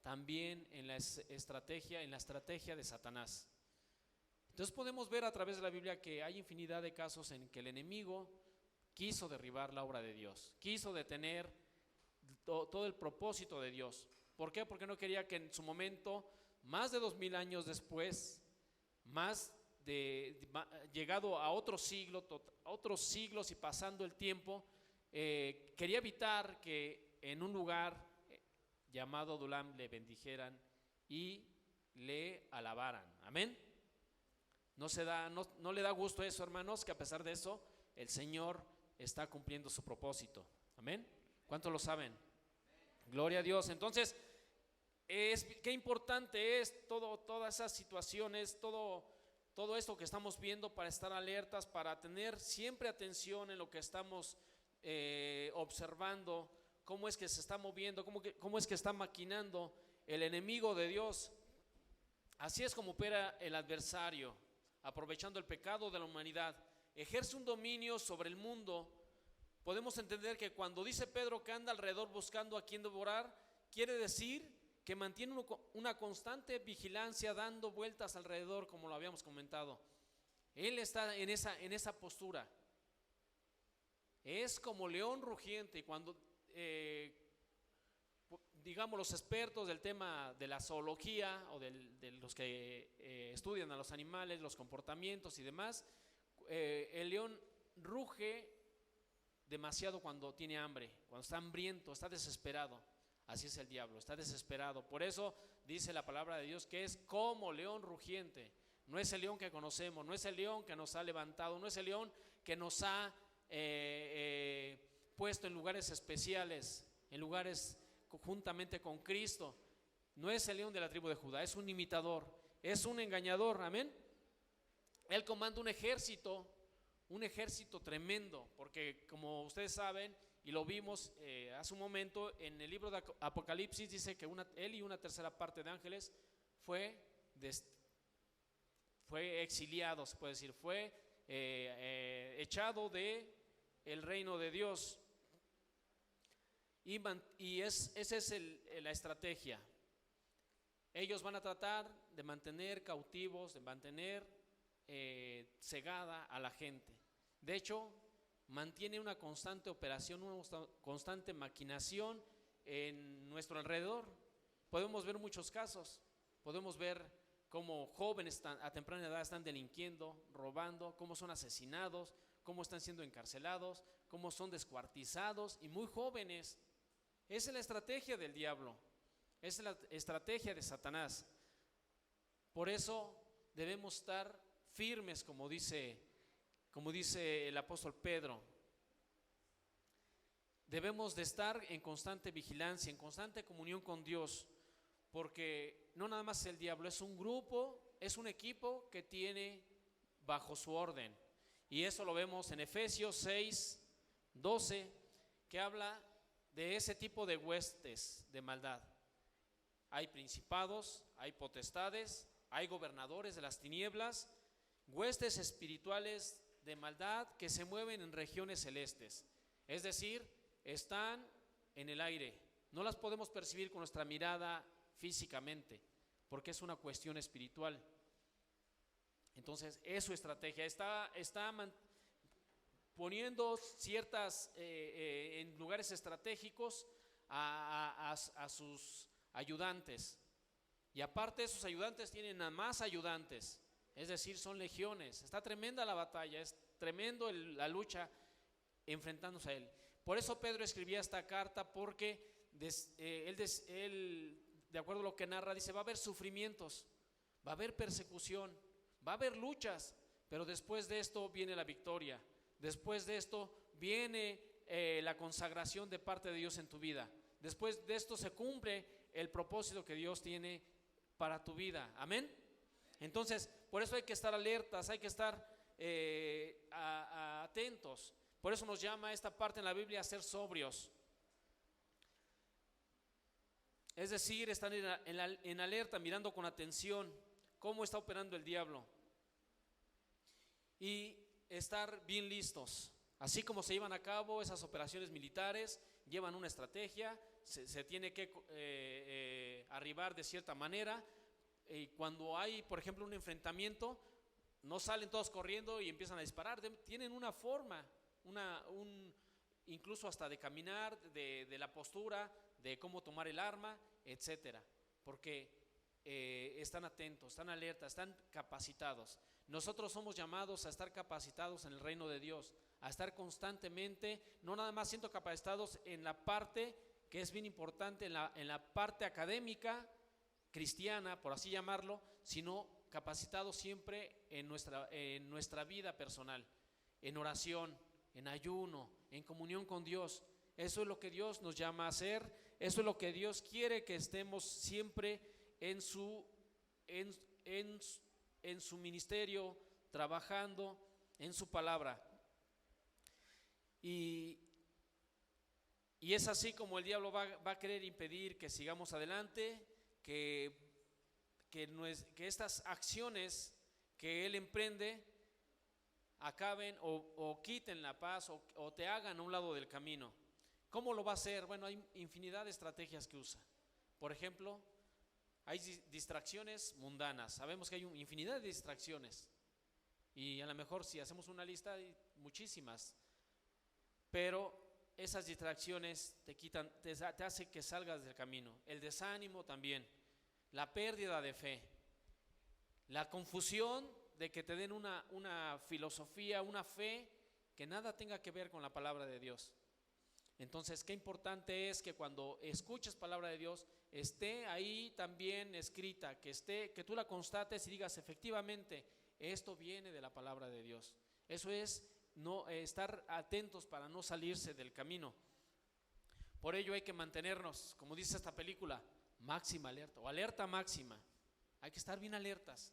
también en la estrategia de Satanás. Entonces podemos ver a través de la Biblia que hay infinidad de casos en que el enemigo quiso derribar la obra de Dios, quiso detener todo el propósito de Dios. ¿Por qué? Porque no quería que en su momento, más de 2000 años después, llegado a otros siglos y pasando el tiempo, quería evitar que en un lugar llamado Adulam le bendijeran y le alabaran. Amén. No le da gusto eso, hermanos, que a pesar de eso el Señor está cumpliendo su propósito. Amén. ¿Cuántos lo saben? Gloria a Dios. Entonces, qué importante es todas esas situaciones, todo esto que estamos viendo, para estar alertas, para tener siempre atención en lo que estamos observando, cómo es que se está moviendo, cómo es que está maquinando el enemigo de Dios. Así es como opera el adversario, aprovechando el pecado de la humanidad. Ejerce un dominio sobre el mundo. Podemos entender que cuando dice Pedro que anda alrededor buscando a quien devorar, quiere decir que mantiene una constante vigilancia, dando vueltas alrededor, como lo habíamos comentado. Él está en esa postura. Es como león rugiente. Y cuando digamos los expertos del tema de la zoología o de los que estudian a los animales, los comportamientos y demás, el león ruge demasiado cuando tiene hambre, cuando está hambriento, está desesperado. Así es el diablo, está desesperado. Por eso dice la palabra de Dios que es como león rugiente. No es el león que conocemos, no es el león que nos ha levantado, no es el león que nos ha puesto en lugares especiales, en lugares juntamente con Cristo. No es el león de la tribu de Judá, es un imitador, es un engañador. Amén. Él comanda un ejército tremendo, porque como ustedes saben y lo vimos hace un momento en el libro de Apocalipsis, dice que él y una tercera parte de ángeles fue exiliado, se puede decir, fue echado de el reino de Dios. Y esa es la estrategia. Ellos van a tratar de mantener cautivos, de mantener cegada a la gente. De hecho, mantiene una constante operación, una constante maquinación en nuestro alrededor. Podemos ver muchos casos, podemos ver cómo jóvenes a temprana edad están delinquiendo, robando, cómo son asesinados, cómo están siendo encarcelados, cómo son descuartizados, y muy jóvenes. Esa es la estrategia del diablo, esa es la estrategia de Satanás. Por eso debemos estar firmes, como dice el apóstol Pedro. Debemos de estar en constante vigilancia, en constante comunión con Dios, porque no nada más el diablo, es un grupo, es un equipo que tiene bajo su orden. Y eso lo vemos en Efesios 6:12, que habla de ese tipo de huestes de maldad. Hay principados, hay potestades, hay gobernadores de las tinieblas, huestes espirituales de maldad que se mueven en regiones celestes. Es decir, están en el aire. No las podemos percibir con nuestra mirada físicamente, porque es una cuestión espiritual. Entonces, es su estrategia. Está poniendo ciertas en lugares estratégicos a sus ayudantes. Y aparte, esos ayudantes tienen a más ayudantes. Es decir, son legiones. Está tremenda la batalla, es tremendo la lucha enfrentándose a él. Por eso Pedro escribía esta carta, porque él, de acuerdo a lo que narra, dice: va a haber sufrimientos, va a haber persecución, va a haber luchas, pero después de esto viene la victoria. Después de esto viene la consagración de parte de Dios en tu vida. Después de esto se cumple el propósito que Dios tiene para tu vida. Amén. Entonces, por eso hay que estar alertas, hay que estar atentos. Por eso nos llama esta parte en la Biblia a ser sobrios. Es decir, estar en alerta, mirando con atención cómo está operando el diablo. Y estar bien listos. Así como se llevan a cabo esas operaciones militares, llevan una estrategia, se tiene que arribar de cierta manera. Y cuando hay, por ejemplo, un enfrentamiento, no salen todos corriendo y empiezan a disparar. Tienen una forma, incluso hasta de caminar, de la postura, de cómo tomar el arma, etcétera. Porque están atentos, están alertas, están capacitados. Nosotros somos llamados a estar capacitados en el reino de Dios, a estar constantemente, no nada más siendo capacitados en la parte que es bien importante en la parte académica cristiana, por así llamarlo, sino capacitados siempre en nuestra vida personal, en oración, en ayuno, en comunión con Dios. Eso es lo que Dios nos llama a hacer, eso es lo que Dios quiere que estemos siempre en su ministerio, trabajando en su palabra. Y es así como el diablo va a querer impedir que sigamos adelante, que estas acciones que él emprende acaben o quiten la paz o te hagan a un lado del camino. ¿Cómo lo va a hacer? Bueno, hay infinidad de estrategias que usa. Por ejemplo, hay distracciones mundanas. Sabemos que hay infinidad de distracciones. Y a lo mejor si hacemos una lista hay muchísimas. Pero esas distracciones te quitan, te hace que salgas del camino. El desánimo también, la pérdida de fe, la confusión de que te den una filosofía, una fe que nada tenga que ver con la palabra de Dios. Entonces, qué importante es que cuando escuches palabra de Dios esté ahí también escrita, que tú la constates y digas efectivamente, esto viene de la palabra de Dios. Eso es no estar atentos para no salirse del camino. Por ello hay que mantenernos, como dice esta película, máxima alerta o alerta máxima. Hay que estar bien alertas.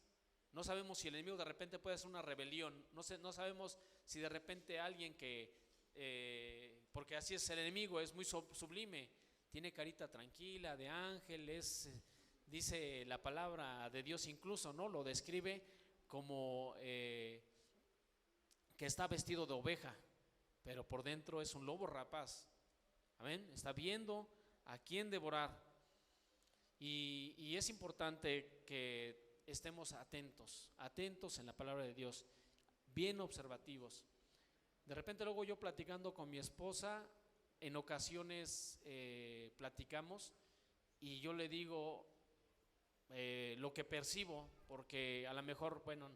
No sabemos si el enemigo de repente puede hacer una rebelión. No sabemos si de repente alguien porque así es el enemigo, es muy sublime, tiene carita tranquila, de ángel, dice la palabra de Dios incluso, ¿no? Lo describe como que está vestido de oveja, pero por dentro es un lobo rapaz. Amén. Está viendo a quién devorar. Y es importante que estemos atentos en la palabra de Dios, bien observativos. De repente luego yo platicando con mi esposa, en ocasiones platicamos y yo le digo lo que percibo, porque a lo mejor, bueno,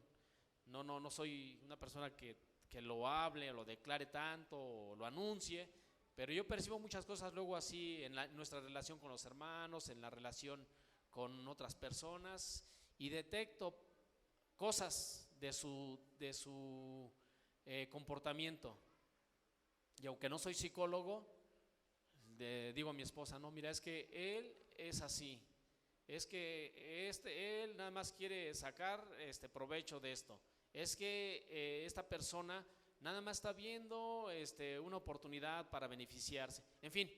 no soy una persona que lo hable o lo declare tanto o lo anuncie, pero yo percibo muchas cosas luego así en nuestra relación con los hermanos, en la relación con otras personas, y detecto cosas de su comportamiento. Y aunque no soy psicólogo, digo a mi esposa, no, mira, es que él es así, es que él nada más quiere sacar provecho de esto, es que esta persona nada más está viendo una oportunidad para beneficiarse. En fin,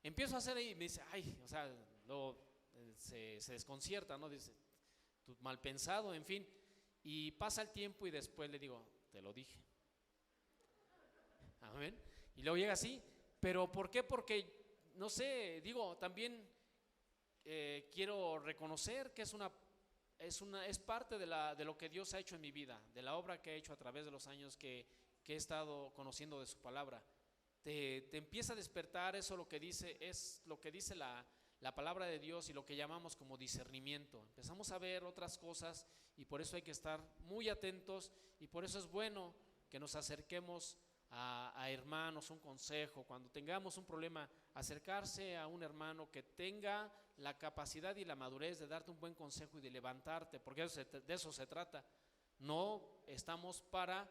empiezo a hacer ahí y me dice, ay, o sea, luego se desconcierta, ¿no? Dice, tú mal pensado, en fin. Y pasa el tiempo y después le digo, te lo dije. Amén. Y luego llega así, pero ¿por qué? Porque, no sé, digo, también quiero reconocer que es parte de lo que Dios ha hecho en mi vida, de la obra que ha hecho a través de los años que he estado conociendo de su palabra. Te empieza a despertar eso, es lo que dice la palabra de Dios y lo que llamamos como discernimiento. Empezamos a ver otras cosas y por eso hay que estar muy atentos, y por eso es bueno que nos acerquemos a hermanos, un consejo, cuando tengamos un problema, acercarse a un hermano que tenga la capacidad y la madurez de darte un buen consejo y de levantarte, porque de eso se trata. No estamos para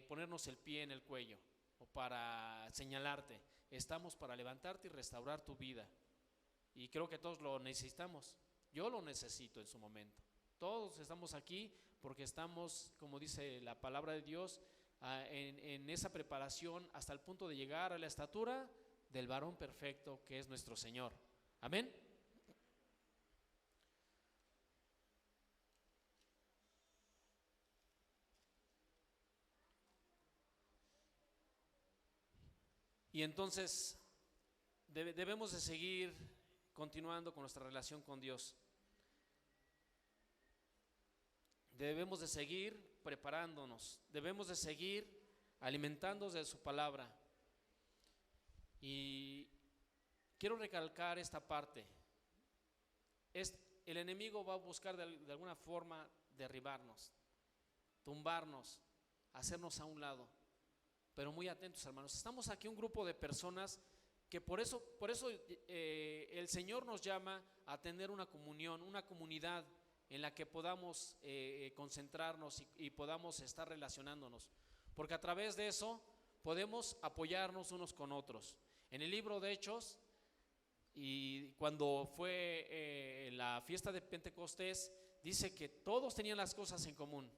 ponernos el pie en el cuello o para señalarte, estamos para levantarte y restaurar tu vida, y creo que todos lo necesitamos. Yo lo necesito en su momento. Todos estamos aquí porque estamos, como dice la palabra de Dios, en esa preparación hasta el punto de llegar a la estatura del varón perfecto que es nuestro Señor. Amén. Y entonces debemos de seguir continuando con nuestra relación con Dios. Debemos de seguir preparándonos, debemos de seguir alimentándonos de su palabra. Y quiero recalcar esta parte. El enemigo va a buscar de alguna forma derribarnos, tumbarnos, hacernos a un lado. Pero muy atentos, hermanos. Estamos aquí un grupo de personas que por eso el Señor nos llama a tener una comunión, una comunidad en la que podamos concentrarnos y podamos estar relacionándonos, porque a través de eso podemos apoyarnos unos con otros. En el libro de Hechos, y cuando fue la fiesta de Pentecostés, dice que todos tenían las cosas en común,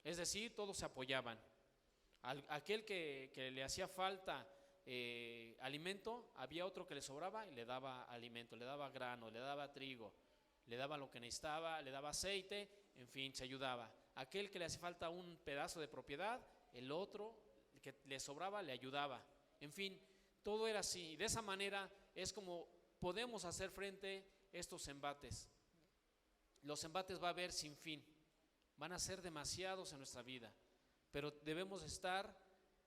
es decir, todos se apoyaban. Aquel que le hacía falta alimento, había otro que le sobraba y le daba alimento, le daba grano, le daba trigo, le daba lo que necesitaba, le daba aceite, en fin, se ayudaba. Aquel que le hacía falta un pedazo de propiedad, el otro que le sobraba le ayudaba. En fin, todo era así, y de esa manera es como podemos hacer frente a estos embates. Los embates va a haber sin fin, van a ser demasiados en nuestra vida, pero debemos estar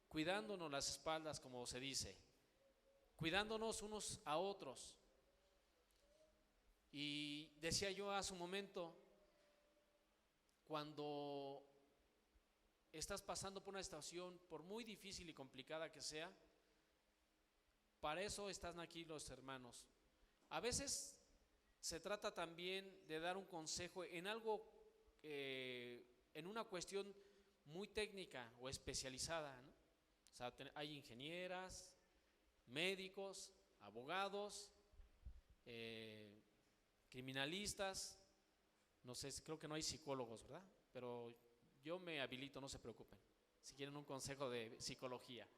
cuidándonos las espaldas, como se dice, cuidándonos unos a otros. Y decía yo hace un momento, cuando estás pasando por una situación, por muy difícil y complicada que sea, para eso están aquí los hermanos. A veces se trata también de dar un consejo en algo, en una cuestión muy técnica o especializada, ¿no? O sea, hay ingenieras, médicos, abogados, criminalistas, no sé, creo que no hay psicólogos, ¿verdad? Pero yo me habilito, no se preocupen, si quieren un consejo de psicología.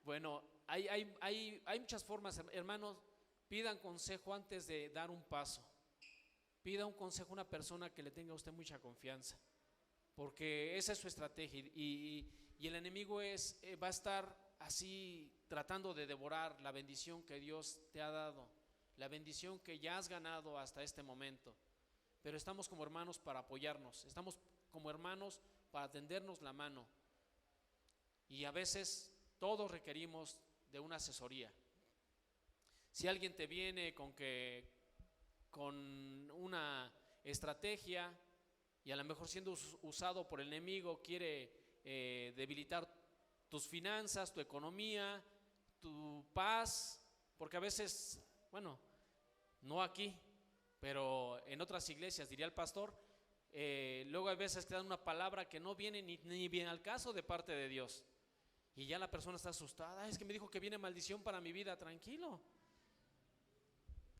Bueno, hay muchas formas, hermanos. Pidan consejo antes de dar un paso. Pida un consejo a una persona que le tenga a usted mucha confianza, porque esa es su estrategia, y el enemigo va a estar así tratando de devorar la bendición que Dios te ha dado, la bendición que ya has ganado hasta este momento. Pero estamos como hermanos para apoyarnos, estamos como hermanos para tendernos la mano, y a veces todos requerimos de una asesoría. Si alguien te viene con una estrategia, y a lo mejor siendo usado por el enemigo quiere debilitar tus finanzas, tu economía, tu paz, porque a veces, bueno, no aquí, pero en otras iglesias, diría el pastor, luego a veces te dan una palabra que no viene ni bien al caso de parte de Dios, y ya la persona está asustada. Es que me dijo que viene maldición para mi vida. Tranquilo.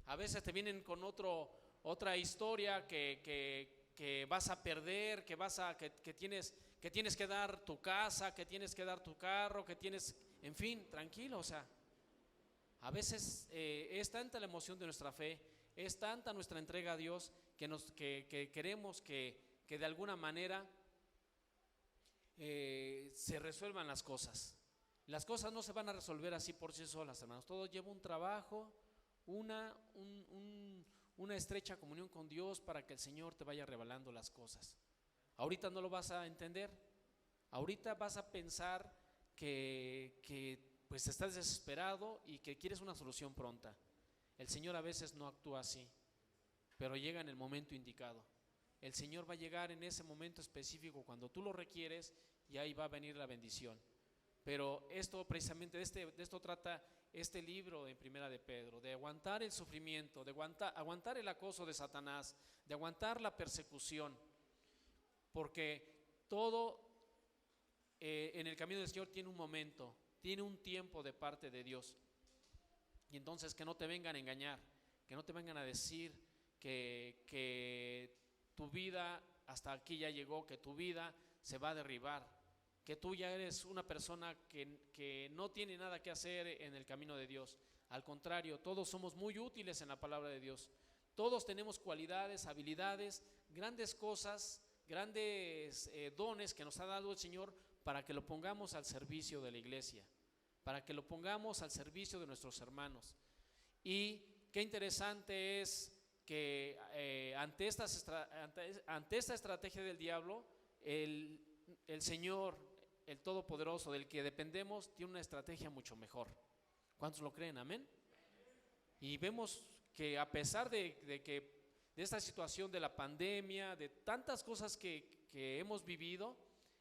A veces te vienen con otra historia que vas a perder, que tienes que dar tu casa, que tienes que dar tu carro, en fin, tranquilo. O sea, a veces es tanta la emoción de nuestra fe, es tanta nuestra entrega a Dios que queremos que de alguna manera se resuelvan las cosas. Las cosas no se van a resolver así por sí solas, hermanos. Todo lleva un trabajo, una estrecha comunión con Dios para que el Señor te vaya revelando las cosas. Ahorita no lo vas a entender, ahorita vas a pensar que pues estás desesperado y que quieres una solución pronta. El Señor a veces no actúa así, pero llega en el momento indicado. El Señor va a llegar en ese momento específico cuando tú lo requieres, y ahí va a venir la bendición. Pero esto precisamente, de esto trata este libro en Primera de Pedro, de aguantar el sufrimiento, de aguantar el acoso de Satanás, de aguantar la persecución, porque todo en el camino del Señor tiene un momento, tiene un tiempo de parte de Dios. Y entonces que no te vengan a engañar, que no te vengan a decir que tu vida hasta aquí ya llegó, que tu vida se va a derribar, que tú ya eres una persona que no tiene nada que hacer en el camino de Dios. Al contrario, todos somos muy útiles en la palabra de Dios. Todos tenemos cualidades, habilidades, grandes cosas, grandes dones que nos ha dado el Señor para que lo pongamos al servicio de la iglesia, para que lo pongamos al servicio de nuestros hermanos. Y qué interesante es que ante esta estrategia del diablo, el Señor, el Todopoderoso, del que dependemos, tiene una estrategia mucho mejor. ¿Cuántos lo creen? Amén. Y vemos que a pesar de esta situación de la pandemia, de tantas cosas que hemos vivido,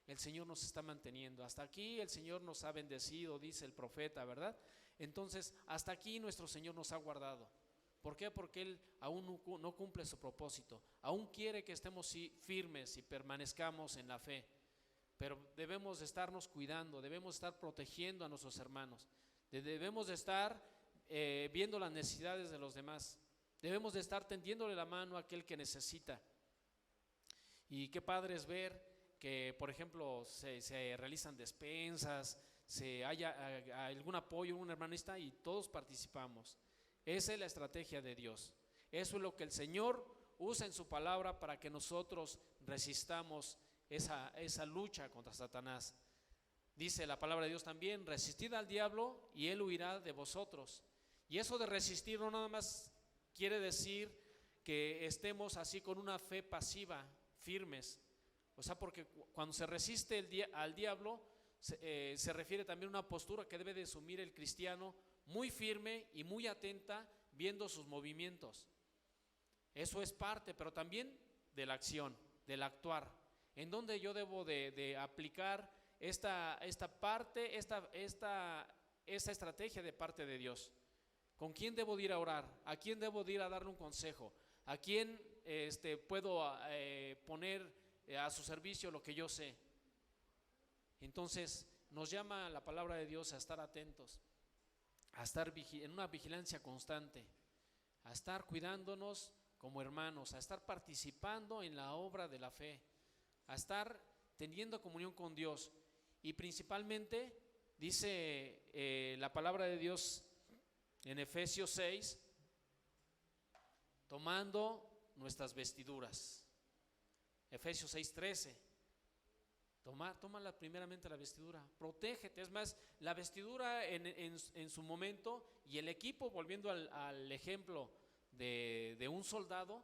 el Señor nos está manteniendo. Hasta aquí el Señor nos ha bendecido, dice el profeta, ¿verdad? Entonces, hasta aquí nuestro Señor nos ha guardado. ¿Por qué? Porque Él aún no cumple su propósito. Aún quiere que estemos firmes y permanezcamos en la fe. Pero debemos de estarnos cuidando, debemos estar protegiendo a nuestros hermanos. Debemos de estar viendo las necesidades de los demás. Debemos de estar tendiéndole la mano a aquel que necesita. Y qué padre es ver que, por ejemplo, se realizan despensas, se haya algún apoyo, un hermanista, y todos participamos. Esa es la estrategia de Dios. Eso es lo que el Señor usa en su palabra para que nosotros resistamos esa lucha contra Satanás. Dice la palabra de Dios también: resistid al diablo y él huirá de vosotros. Y eso de resistir no nada más quiere decir que estemos así con una fe pasiva, firmes. O sea, porque cuando se resiste al diablo, se refiere también a una postura que debe de asumir el cristiano, muy firme y muy atenta, viendo sus movimientos. Eso es parte, pero también de la acción, del actuar. En donde yo debo de aplicar esta parte, esta estrategia de parte de Dios. ¿Con quién debo de ir a orar? ¿A quién debo de ir a darle un consejo? ¿A quién puedo poner a su servicio lo que yo sé? Entonces nos llama la palabra de Dios a estar atentos, a estar en una vigilancia constante, a estar cuidándonos como hermanos, a estar participando en la obra de la fe, a estar teniendo comunión con Dios. Y principalmente dice la palabra de Dios en Efesios 6, tomando nuestras vestiduras. Efesios 6:13. Toma primeramente la vestidura, protégete. Es más, la vestidura en su momento, y el equipo, volviendo al ejemplo de un soldado,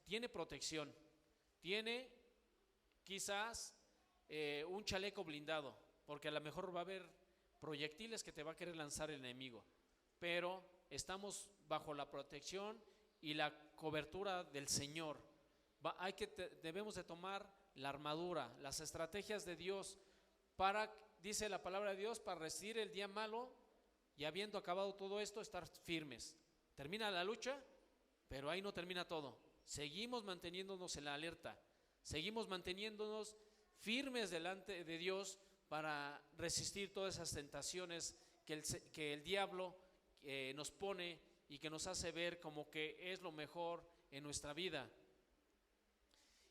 tiene protección, tiene quizás un chaleco blindado, porque a lo mejor va a haber proyectiles que te va a querer lanzar el enemigo, pero estamos bajo la protección y la cobertura del Señor. Debemos de tomar la armadura, las estrategias de Dios para, dice la palabra de Dios, para resistir el día malo, y habiendo acabado todo esto, estar firmes. Termina la lucha, pero ahí no termina todo. Seguimos manteniéndonos en la alerta, seguimos manteniéndonos firmes delante de Dios para resistir todas esas tentaciones que el diablo nos pone y que nos hace ver como que es lo mejor en nuestra vida.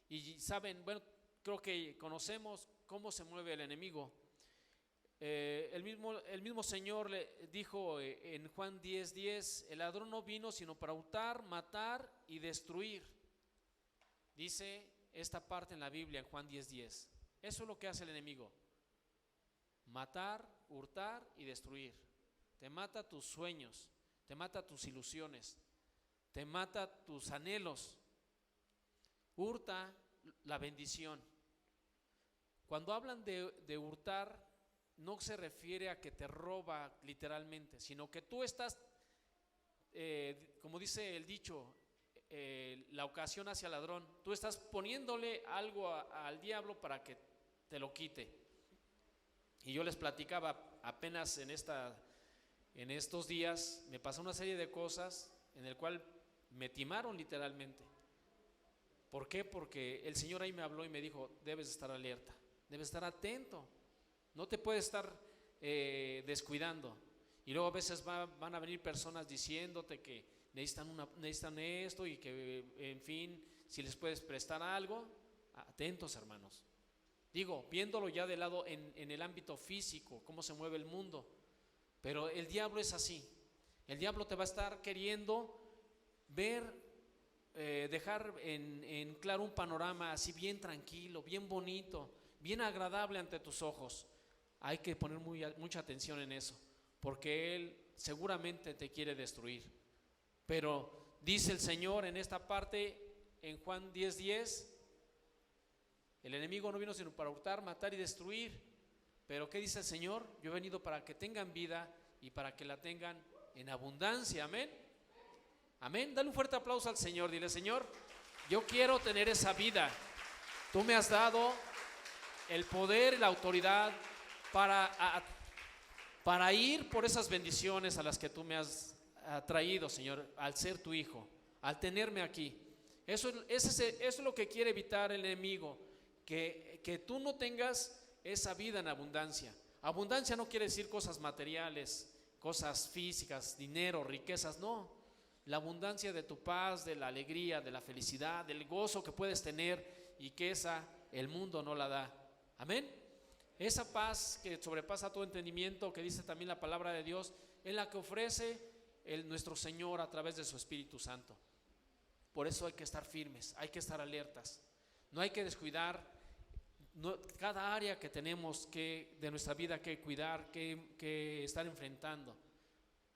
Y saben, bueno, creo que conocemos cómo se mueve el enemigo. El mismo Señor le dijo en Juan 10:10, el ladrón no vino sino para hurtar, matar y destruir. Dice esta parte en la Biblia, en Juan 10:10. Eso es lo que hace el enemigo: matar, hurtar y destruir. Te mata tus sueños, te mata tus ilusiones, te mata tus anhelos, hurta la bendición. Cuando hablan de hurtar, no se refiere a que te roba literalmente, sino que tú estás, como dice el dicho, la ocasión hacia el ladrón. Tú estás poniéndole algo al diablo para que te lo quite. Y yo les platicaba apenas en estos días, me pasó una serie de cosas en el cual me timaron literalmente. ¿Por qué? Porque el Señor ahí me habló y me dijo: debes estar alerta, debes estar atento, no te puedes estar descuidando. Y luego a veces van a venir personas diciéndote que necesitan esto y que, en fin, si les puedes prestar algo. Atentos, hermanos. Digo, viéndolo ya de lado en el ámbito físico, cómo se mueve el mundo. Pero el diablo es así. El diablo te va a estar queriendo ver, dejar en claro un panorama así bien tranquilo, bien bonito, bien agradable ante tus ojos. Hay que poner mucha atención en eso, porque él seguramente te quiere destruir. Pero dice el Señor en esta parte, en Juan 10:10, el enemigo no vino sino para hurtar, matar y destruir. Pero ¿qué dice el Señor? Yo he venido para que tengan vida y para que la tengan en abundancia. Amén. Amén. Dale un fuerte aplauso al Señor. Dile: Señor, yo quiero tener esa vida. Tú me has dado el poder y la autoridad para ir por esas bendiciones a las que tú me has traído, Señor, al ser tu hijo, al tenerme aquí. Eso es lo que quiere evitar el enemigo, que tú no tengas esa vida en abundancia. Abundancia no quiere decir cosas materiales, cosas físicas, dinero, riquezas, no. La abundancia de tu paz, de la alegría, de la felicidad, del gozo que puedes tener y que el mundo no la da. Amén. Esa paz que sobrepasa todo entendimiento, que dice también la palabra de Dios, es la que ofrece nuestro Señor a través de su Espíritu Santo. Por eso hay que estar firmes, hay que estar alertas, no hay que descuidar cada área que tenemos de nuestra vida que cuidar, que estar enfrentando.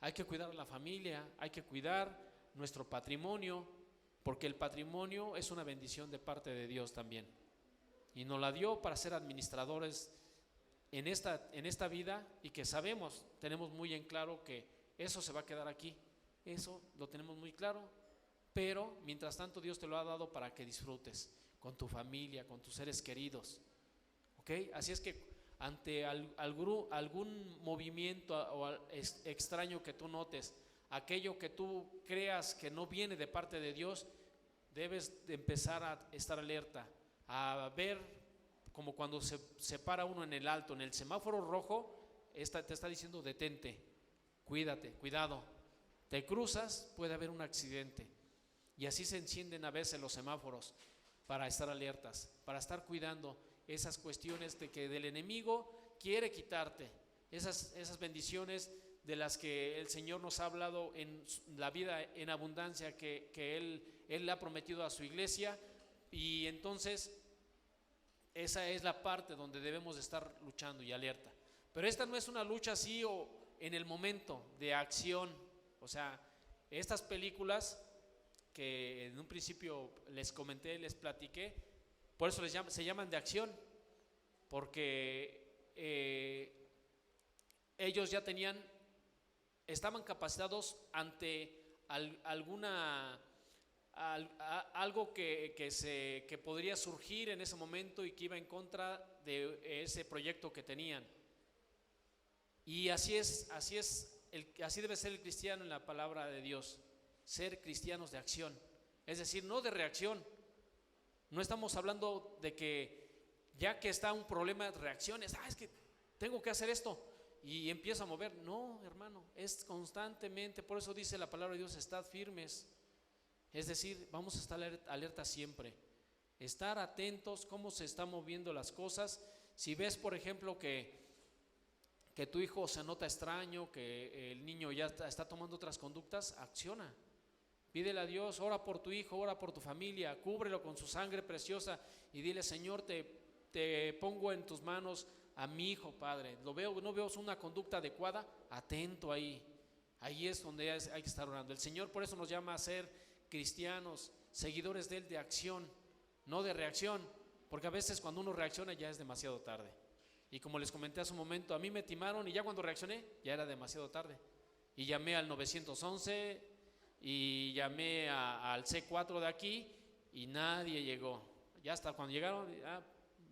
Hay que cuidar la familia, hay que cuidar nuestro patrimonio, porque el patrimonio es una bendición de parte de Dios también. Y nos la dio para ser administradores en esta vida, y que tenemos muy en claro que eso se va a quedar aquí. Eso lo tenemos muy claro, pero mientras tanto Dios te lo ha dado para que disfrutes con tu familia, con tus seres queridos. ¿Ok? Así es que ante algún movimiento extraño que tú notes, aquello que tú creas que no viene de parte de Dios, debes de empezar a estar alerta, a ver, como cuando se para uno en el alto, en el semáforo rojo, te está diciendo detente, cuídate, cuidado, te cruzas, puede haber un accidente. Y así se encienden a veces los semáforos, para estar alertas, para estar cuidando esas cuestiones del enemigo. Quiere quitarte esas bendiciones de las que el Señor nos ha hablado en la vida en abundancia que Él le ha prometido a su iglesia. Y entonces esa es la parte donde debemos de estar luchando y alerta. Pero esta no es una lucha así o en el momento de acción. O sea, estas películas que en un principio les comenté, les platiqué, por eso se llaman de acción, porque ellos ya estaban capacitados ante algo que podría surgir en ese momento y que iba en contra de ese proyecto que tenían. Y así debe ser el cristiano en la palabra de Dios, ser cristianos de acción, es decir, no de reacción. No estamos hablando de que ya que está un problema, reacciones, es que tengo que hacer esto y empiezo a mover. No, hermano, es constantemente. Por eso dice la palabra de Dios, estad firmes. Es decir, vamos a estar alerta siempre, estar atentos cómo se están moviendo las cosas. Si ves, por ejemplo, que tu hijo se nota extraño, que el niño ya está tomando otras conductas, acciona. Pídele a Dios, ora por tu hijo, ora por tu familia, cúbrelo con su sangre preciosa y dile: Señor, te pongo en tus manos a mi hijo, Padre. No veo una conducta adecuada, atento ahí. Ahí es donde hay que estar orando. El Señor por eso nos llama a ser cristianos, seguidores de Él de acción, no de reacción, porque a veces cuando uno reacciona ya es demasiado tarde. Y como les comenté hace un momento, a mí me timaron y ya cuando reaccioné ya era demasiado tarde. Y llamé al 911 y llamé al C4 de aquí y nadie llegó. Ya hasta cuando llegaron,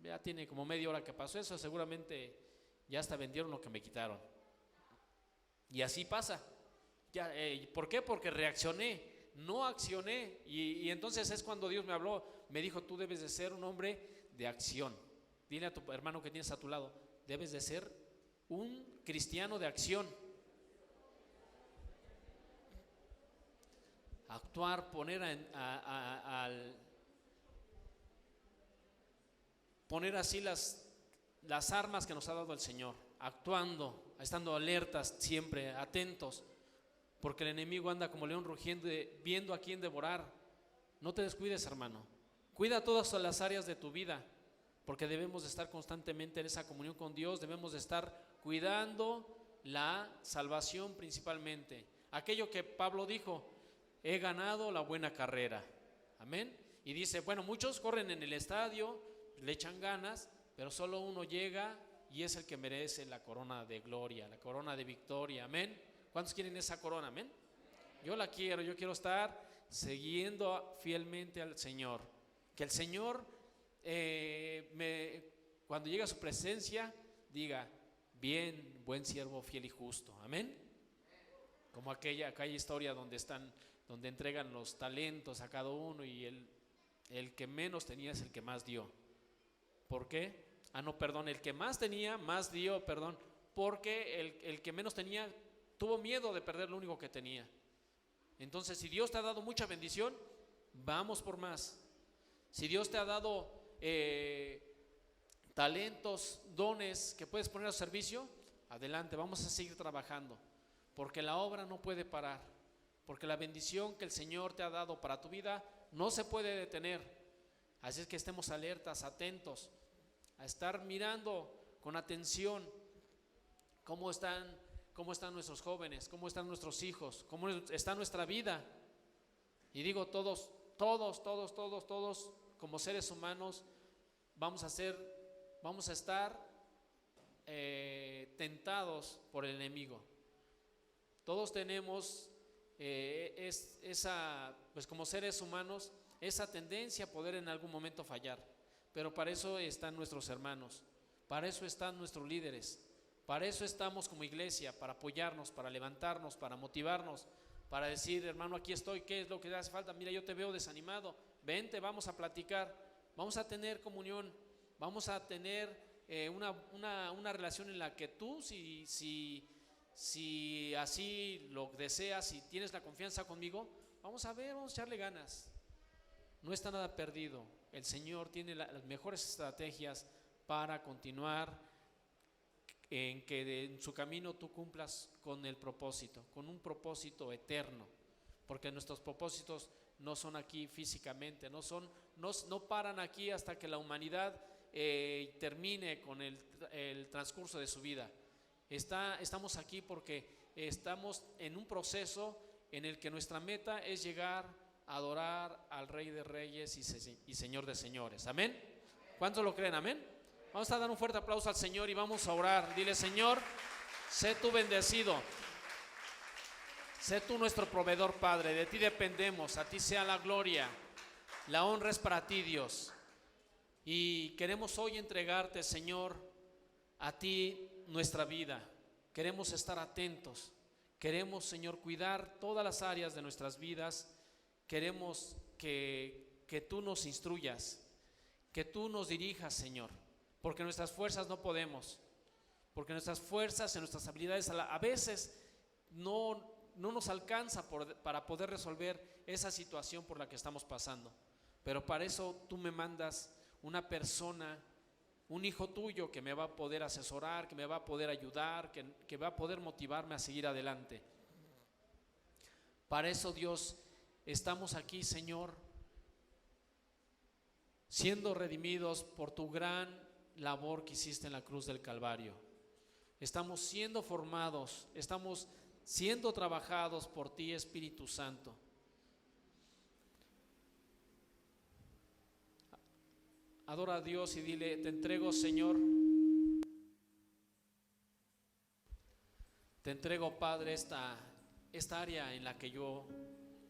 ya tiene como media hora que pasó eso, seguramente ya hasta vendieron lo que me quitaron. Y así pasa. ¿Por qué? Porque reaccioné, no accioné. Y entonces es cuando Dios me habló, me dijo: tú debes de ser un hombre de acción. Dile a tu hermano que tienes a tu lado: debes de ser un cristiano de acción. Actuar, poner así las armas que nos ha dado el Señor, actuando, estando alertas siempre, atentos, porque el enemigo anda como león rugiendo, viendo a quién devorar. No te descuides, hermano, cuida todas las áreas de tu vida, porque debemos de estar constantemente en esa comunión con Dios, debemos de estar cuidando la salvación principalmente, aquello que Pablo dijo: he ganado la buena carrera. Amén. Y dice, bueno, muchos corren en el estadio, le echan ganas, pero solo uno llega y es el que merece la corona de gloria, la corona de victoria. Amén. ¿Cuántos quieren esa corona? Amén. Yo la quiero, yo quiero estar siguiendo fielmente al Señor. Que el Señor, cuando llegue a su presencia, diga: bien, buen siervo, fiel y justo. Amén. Como aquella historia donde entregan los talentos a cada uno, y el que menos tenía es el que más dio. ¿Por qué? No, perdón, el que más tenía, más dio, perdón, porque el que menos tenía tuvo miedo de perder lo único que tenía. Entonces, si Dios te ha dado mucha bendición, vamos por más. Si Dios te ha dado talentos, dones que puedes poner a servicio, adelante, vamos a seguir trabajando, porque la obra no puede parar, porque la bendición que el Señor te ha dado para tu vida no se puede detener. Así es que estemos alertas, atentos, a estar mirando con atención cómo están nuestros jóvenes, cómo están nuestros hijos, cómo está nuestra vida. Y digo, todos como seres humanos vamos a estar tentados por el enemigo. Todos tenemos pues como seres humanos, esa tendencia a poder en algún momento fallar. Pero para eso están nuestros hermanos, para eso están nuestros líderes, para eso estamos como iglesia, para apoyarnos, para levantarnos, para motivarnos, para decir: hermano, aquí estoy, ¿qué es lo que hace falta? Mira, yo te veo desanimado, vente, vamos a platicar, vamos a tener comunión, vamos a tener una relación en la que tú, si así lo deseas, si tienes la confianza conmigo, vamos a echarle ganas. No está nada perdido. El Señor tiene las mejores estrategias para continuar en que en su camino tú cumplas con el propósito, con un propósito eterno, porque nuestros propósitos no son aquí físicamente, no paran aquí hasta que la humanidad termine con el transcurso de su vida. Estamos aquí porque estamos en un proceso en el que nuestra meta es llegar a adorar al Rey de Reyes y Señor de Señores. Amén. ¿Cuántos lo creen? Amén. Vamos a dar un fuerte aplauso al Señor y vamos a orar. Dile: Señor, sé tú bendecido, sé tú nuestro proveedor, Padre. De ti dependemos, a ti sea la gloria, la honra es para ti, Dios. Y queremos hoy entregarte, Señor, a ti nuestra vida. Queremos estar atentos, queremos, Señor, cuidar todas las áreas de nuestras vidas. Queremos que tú nos instruyas, que tú nos dirijas, Señor, porque nuestras fuerzas no podemos, porque nuestras fuerzas y nuestras habilidades a veces no nos alcanza para poder resolver esa situación por la que estamos pasando. Pero para eso tú me mandas una persona, un hijo tuyo que me va a poder asesorar, que me va a poder ayudar, que va a poder motivarme a seguir adelante. Para eso, Dios, estamos aquí, Señor, siendo redimidos por tu gran labor que hiciste en la cruz del Calvario. Estamos siendo formados, estamos siendo trabajados por ti, Espíritu Santo. Adora a Dios y dile: te entrego, Señor, te entrego, Padre, esta área en la que yo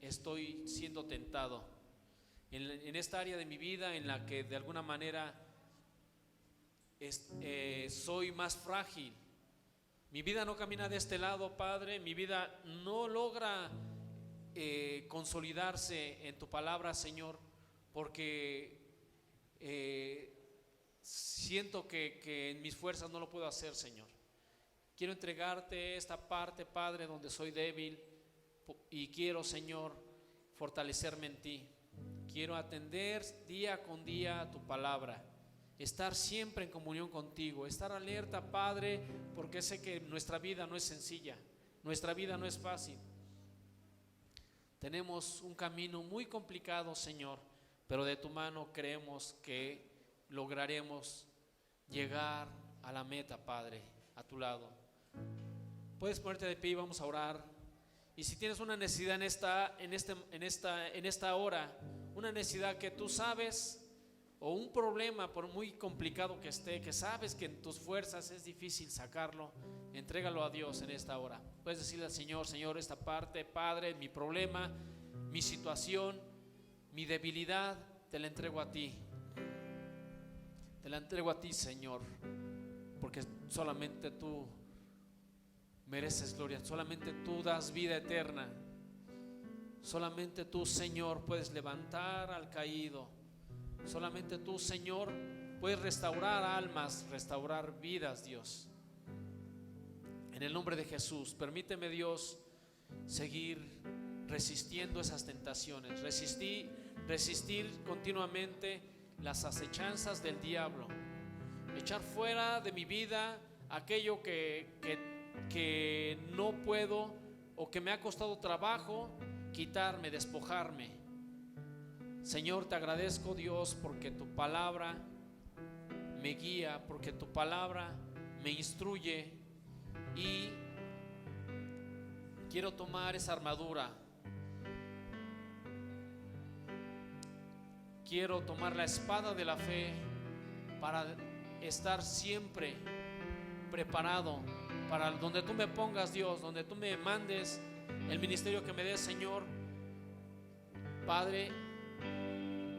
estoy siendo tentado, en esta área de mi vida en la que de alguna manera soy más frágil. Mi vida no camina de este lado, Padre, mi vida no logra consolidarse en tu palabra, Señor, porque siento que en mis fuerzas no lo puedo hacer, Señor. Quiero entregarte esta parte, Padre, donde soy débil, y quiero, Señor, fortalecerme en ti. Quiero atender día con día a tu palabra, estar siempre en comunión contigo, estar alerta, Padre, porque sé que nuestra vida no es sencilla, nuestra vida no es fácil. Tenemos un camino muy complicado, Señor, pero de tu mano creemos que lograremos llegar a la meta, Padre, a tu lado. Puedes ponerte de pie y vamos a orar. Y si tienes una necesidad en esta hora, una necesidad que tú sabes, o un problema por muy complicado que esté, que sabes que en tus fuerzas es difícil sacarlo, entrégalo a Dios en esta hora. Puedes decirle al Señor: Señor, esta parte, Padre, mi problema, mi situación, mi debilidad, te la entrego a ti. Te la entrego a ti, Señor, porque solamente tú mereces gloria, solamente tú das vida eterna, solamente tú, Señor, puedes levantar al caído, solamente tú, Señor, puedes restaurar almas, restaurar vidas, Dios. En el nombre de Jesús, permíteme, Dios, seguir resistiendo esas tentaciones, resistir continuamente las acechanzas del diablo, echar fuera de mi vida aquello que no puedo o que me ha costado trabajo quitarme, despojarme. Señor, te agradezco, Dios, porque tu palabra me guía, porque tu palabra me instruye, y quiero tomar esa armadura. Quiero tomar la espada de la fe para estar siempre preparado para donde tú me pongas, Dios, donde tú me mandes, el ministerio que me des, Señor. Padre,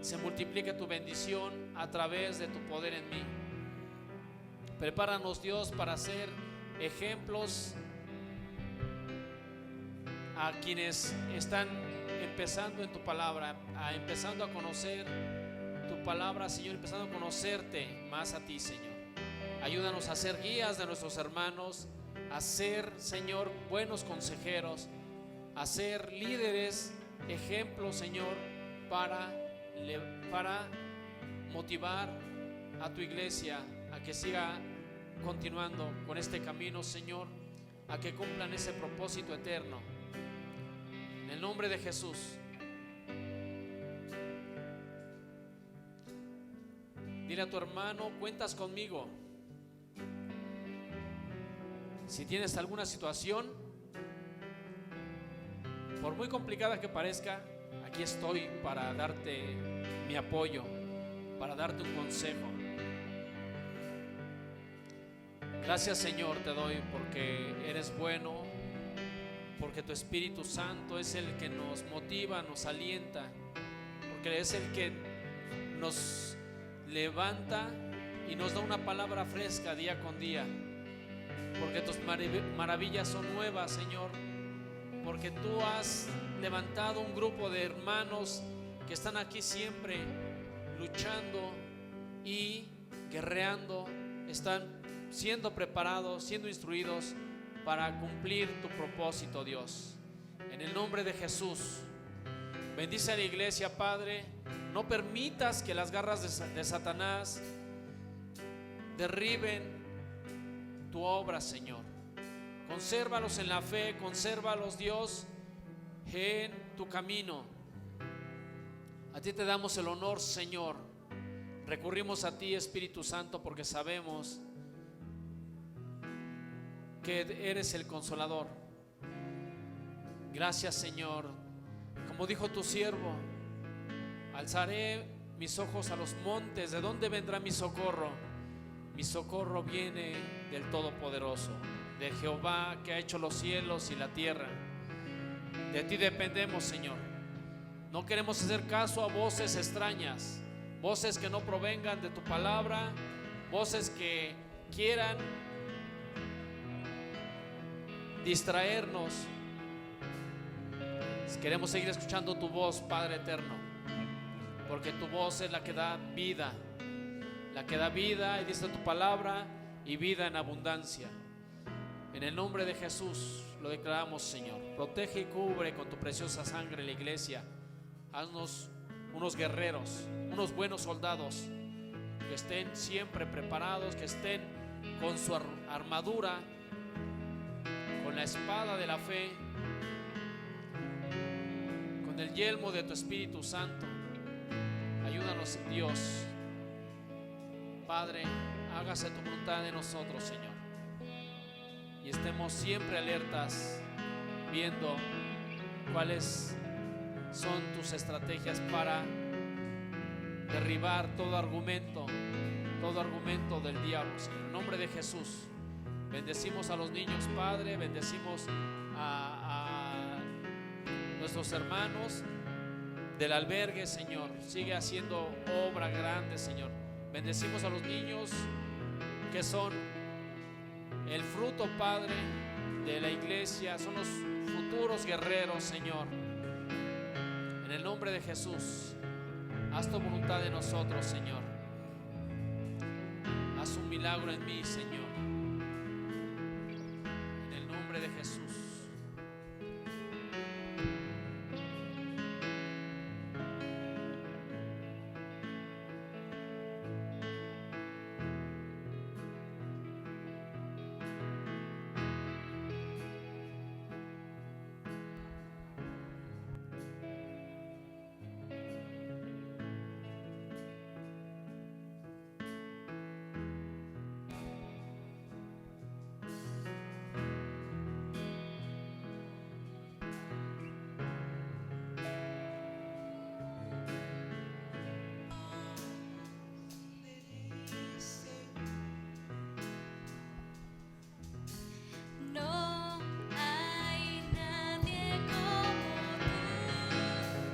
se multiplique tu bendición a través de tu poder en mí. Prepáranos, Dios, para ser ejemplos a quienes están empezando en tu palabra, empezando a conocer tu palabra, Señor, empezando a conocerte más a ti, Señor. Ayúdanos a ser guías de nuestros hermanos, a ser, Señor, buenos consejeros, a ser líderes, ejemplos, Señor, para motivar a tu iglesia a que siga continuando con este camino, Señor, a que cumplan ese propósito eterno. En el nombre de Jesús. Dile a tu hermano: cuentas conmigo. Si tienes alguna situación, por muy complicada que parezca, aquí estoy para darte mi apoyo, para darte un consejo. Gracias, Señor, te doy porque eres bueno, porque tu Espíritu Santo es el que nos motiva, nos alienta, porque es el que nos levanta y nos da una palabra fresca día con día, porque tus maravillas son nuevas, Señor, porque tú has levantado un grupo de hermanos que están aquí siempre luchando y guerreando, están siendo preparados, siendo instruidos para cumplir tu propósito, Dios. En el nombre de Jesús, bendice a la iglesia, Padre. No permitas que las garras de Satanás derriben tu obra, Señor. Consérvalos en la fe, consérvalos, Dios, en tu camino. A ti te damos el honor, Señor. Recurrimos a ti, Espíritu Santo, porque sabemos que eres el consolador. Gracias, Señor. Como dijo tu siervo, alzaré mis ojos a los montes. ¿De dónde vendrá mi socorro? Mi socorro viene del Todopoderoso, de Jehová, que ha hecho los cielos y la tierra. De ti dependemos, Señor. No queremos hacer caso a voces extrañas, voces que no provengan de tu palabra, voces que quieran distraernos. Queremos seguir escuchando tu voz, Padre eterno, porque tu voz es la que da vida, y dice tu palabra, y vida en abundancia. En el nombre de Jesús lo declaramos, Señor. Protege y cubre con tu preciosa sangre la iglesia. Haznos unos guerreros, unos buenos soldados, que estén siempre preparados, que estén con su armadura, con la espada de la fe, con el yelmo de tu Espíritu Santo. Ayúdanos, Dios. Padre, hágase tu voluntad en nosotros, Señor, y estemos siempre alertas, viendo cuáles son tus estrategias para derribar todo argumento del diablo, Señor. En nombre de Jesús, bendecimos a los niños, Padre, bendecimos a nuestros hermanos del albergue, Señor. Sigue haciendo obra grande, Señor. Bendecimos a los niños que son el fruto, Padre, de la iglesia, son los futuros guerreros, Señor. En el nombre de Jesús, haz tu voluntad en nosotros, Señor. Haz un milagro en mí, Señor. En el nombre de Jesús. No hay nadie como tú,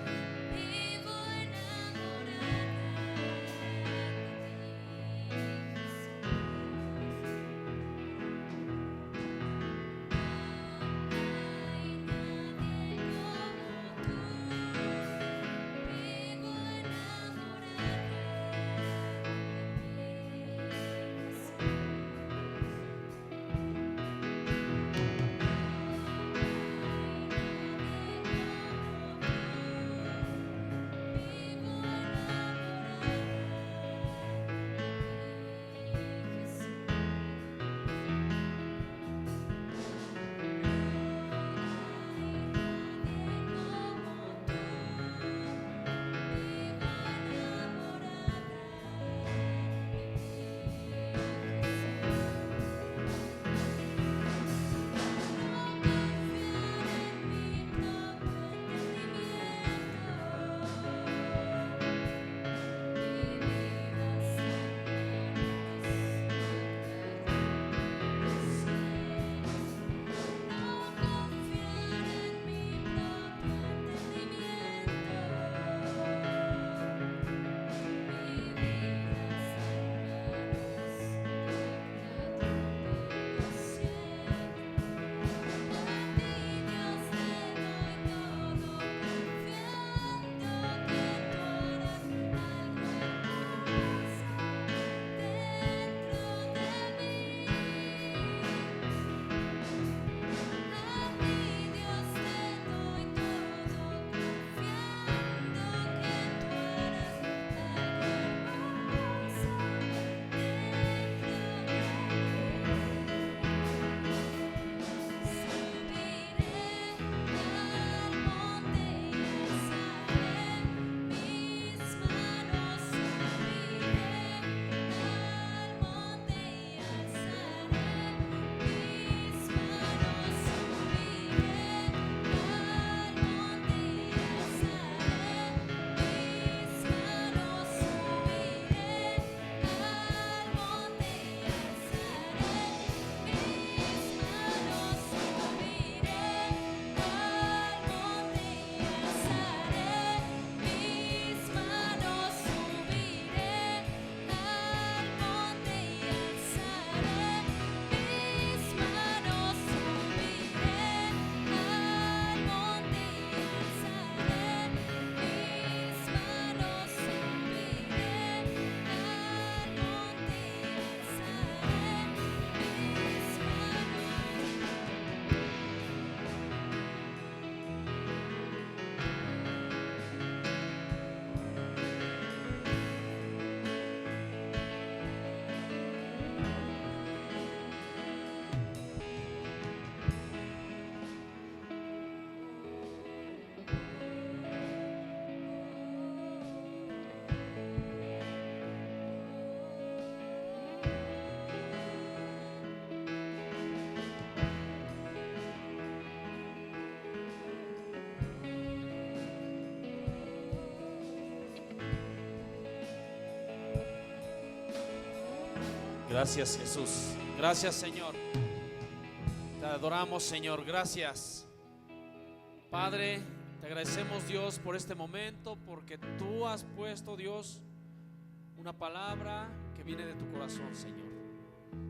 vivo enamorada de ti, Gracias, Jesús. Gracias, Señor. Te adoramos, Señor. Gracias. Padre, te agradecemos, Dios, por este momento, porque tú has puesto, Dios, una palabra que viene de tu corazón, Señor.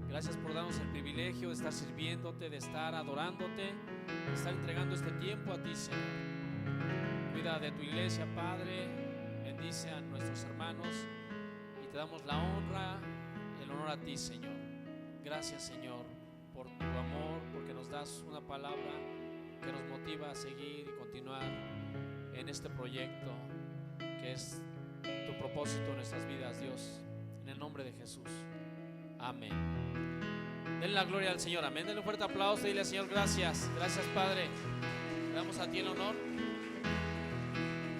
Gracias por darnos el privilegio de estar sirviéndote, de estar adorándote, de estar entregando este tiempo a ti, Señor. Cuida de tu iglesia, Padre. Bendice a nuestros hermanos y te damos la honra, el honor a ti, Señor. Gracias, Señor, por tu amor, porque nos das una palabra que nos motiva a seguir y continuar en este proyecto que es tu propósito en nuestras vidas, Dios. En el nombre de Jesús. Amén. Denle la gloria al Señor. Amén. Denle un fuerte aplauso. Dile al Señor gracias. Gracias, Padre. Le damos a ti el honor.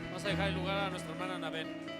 Vamos a dejar el lugar a nuestra hermana Anabel.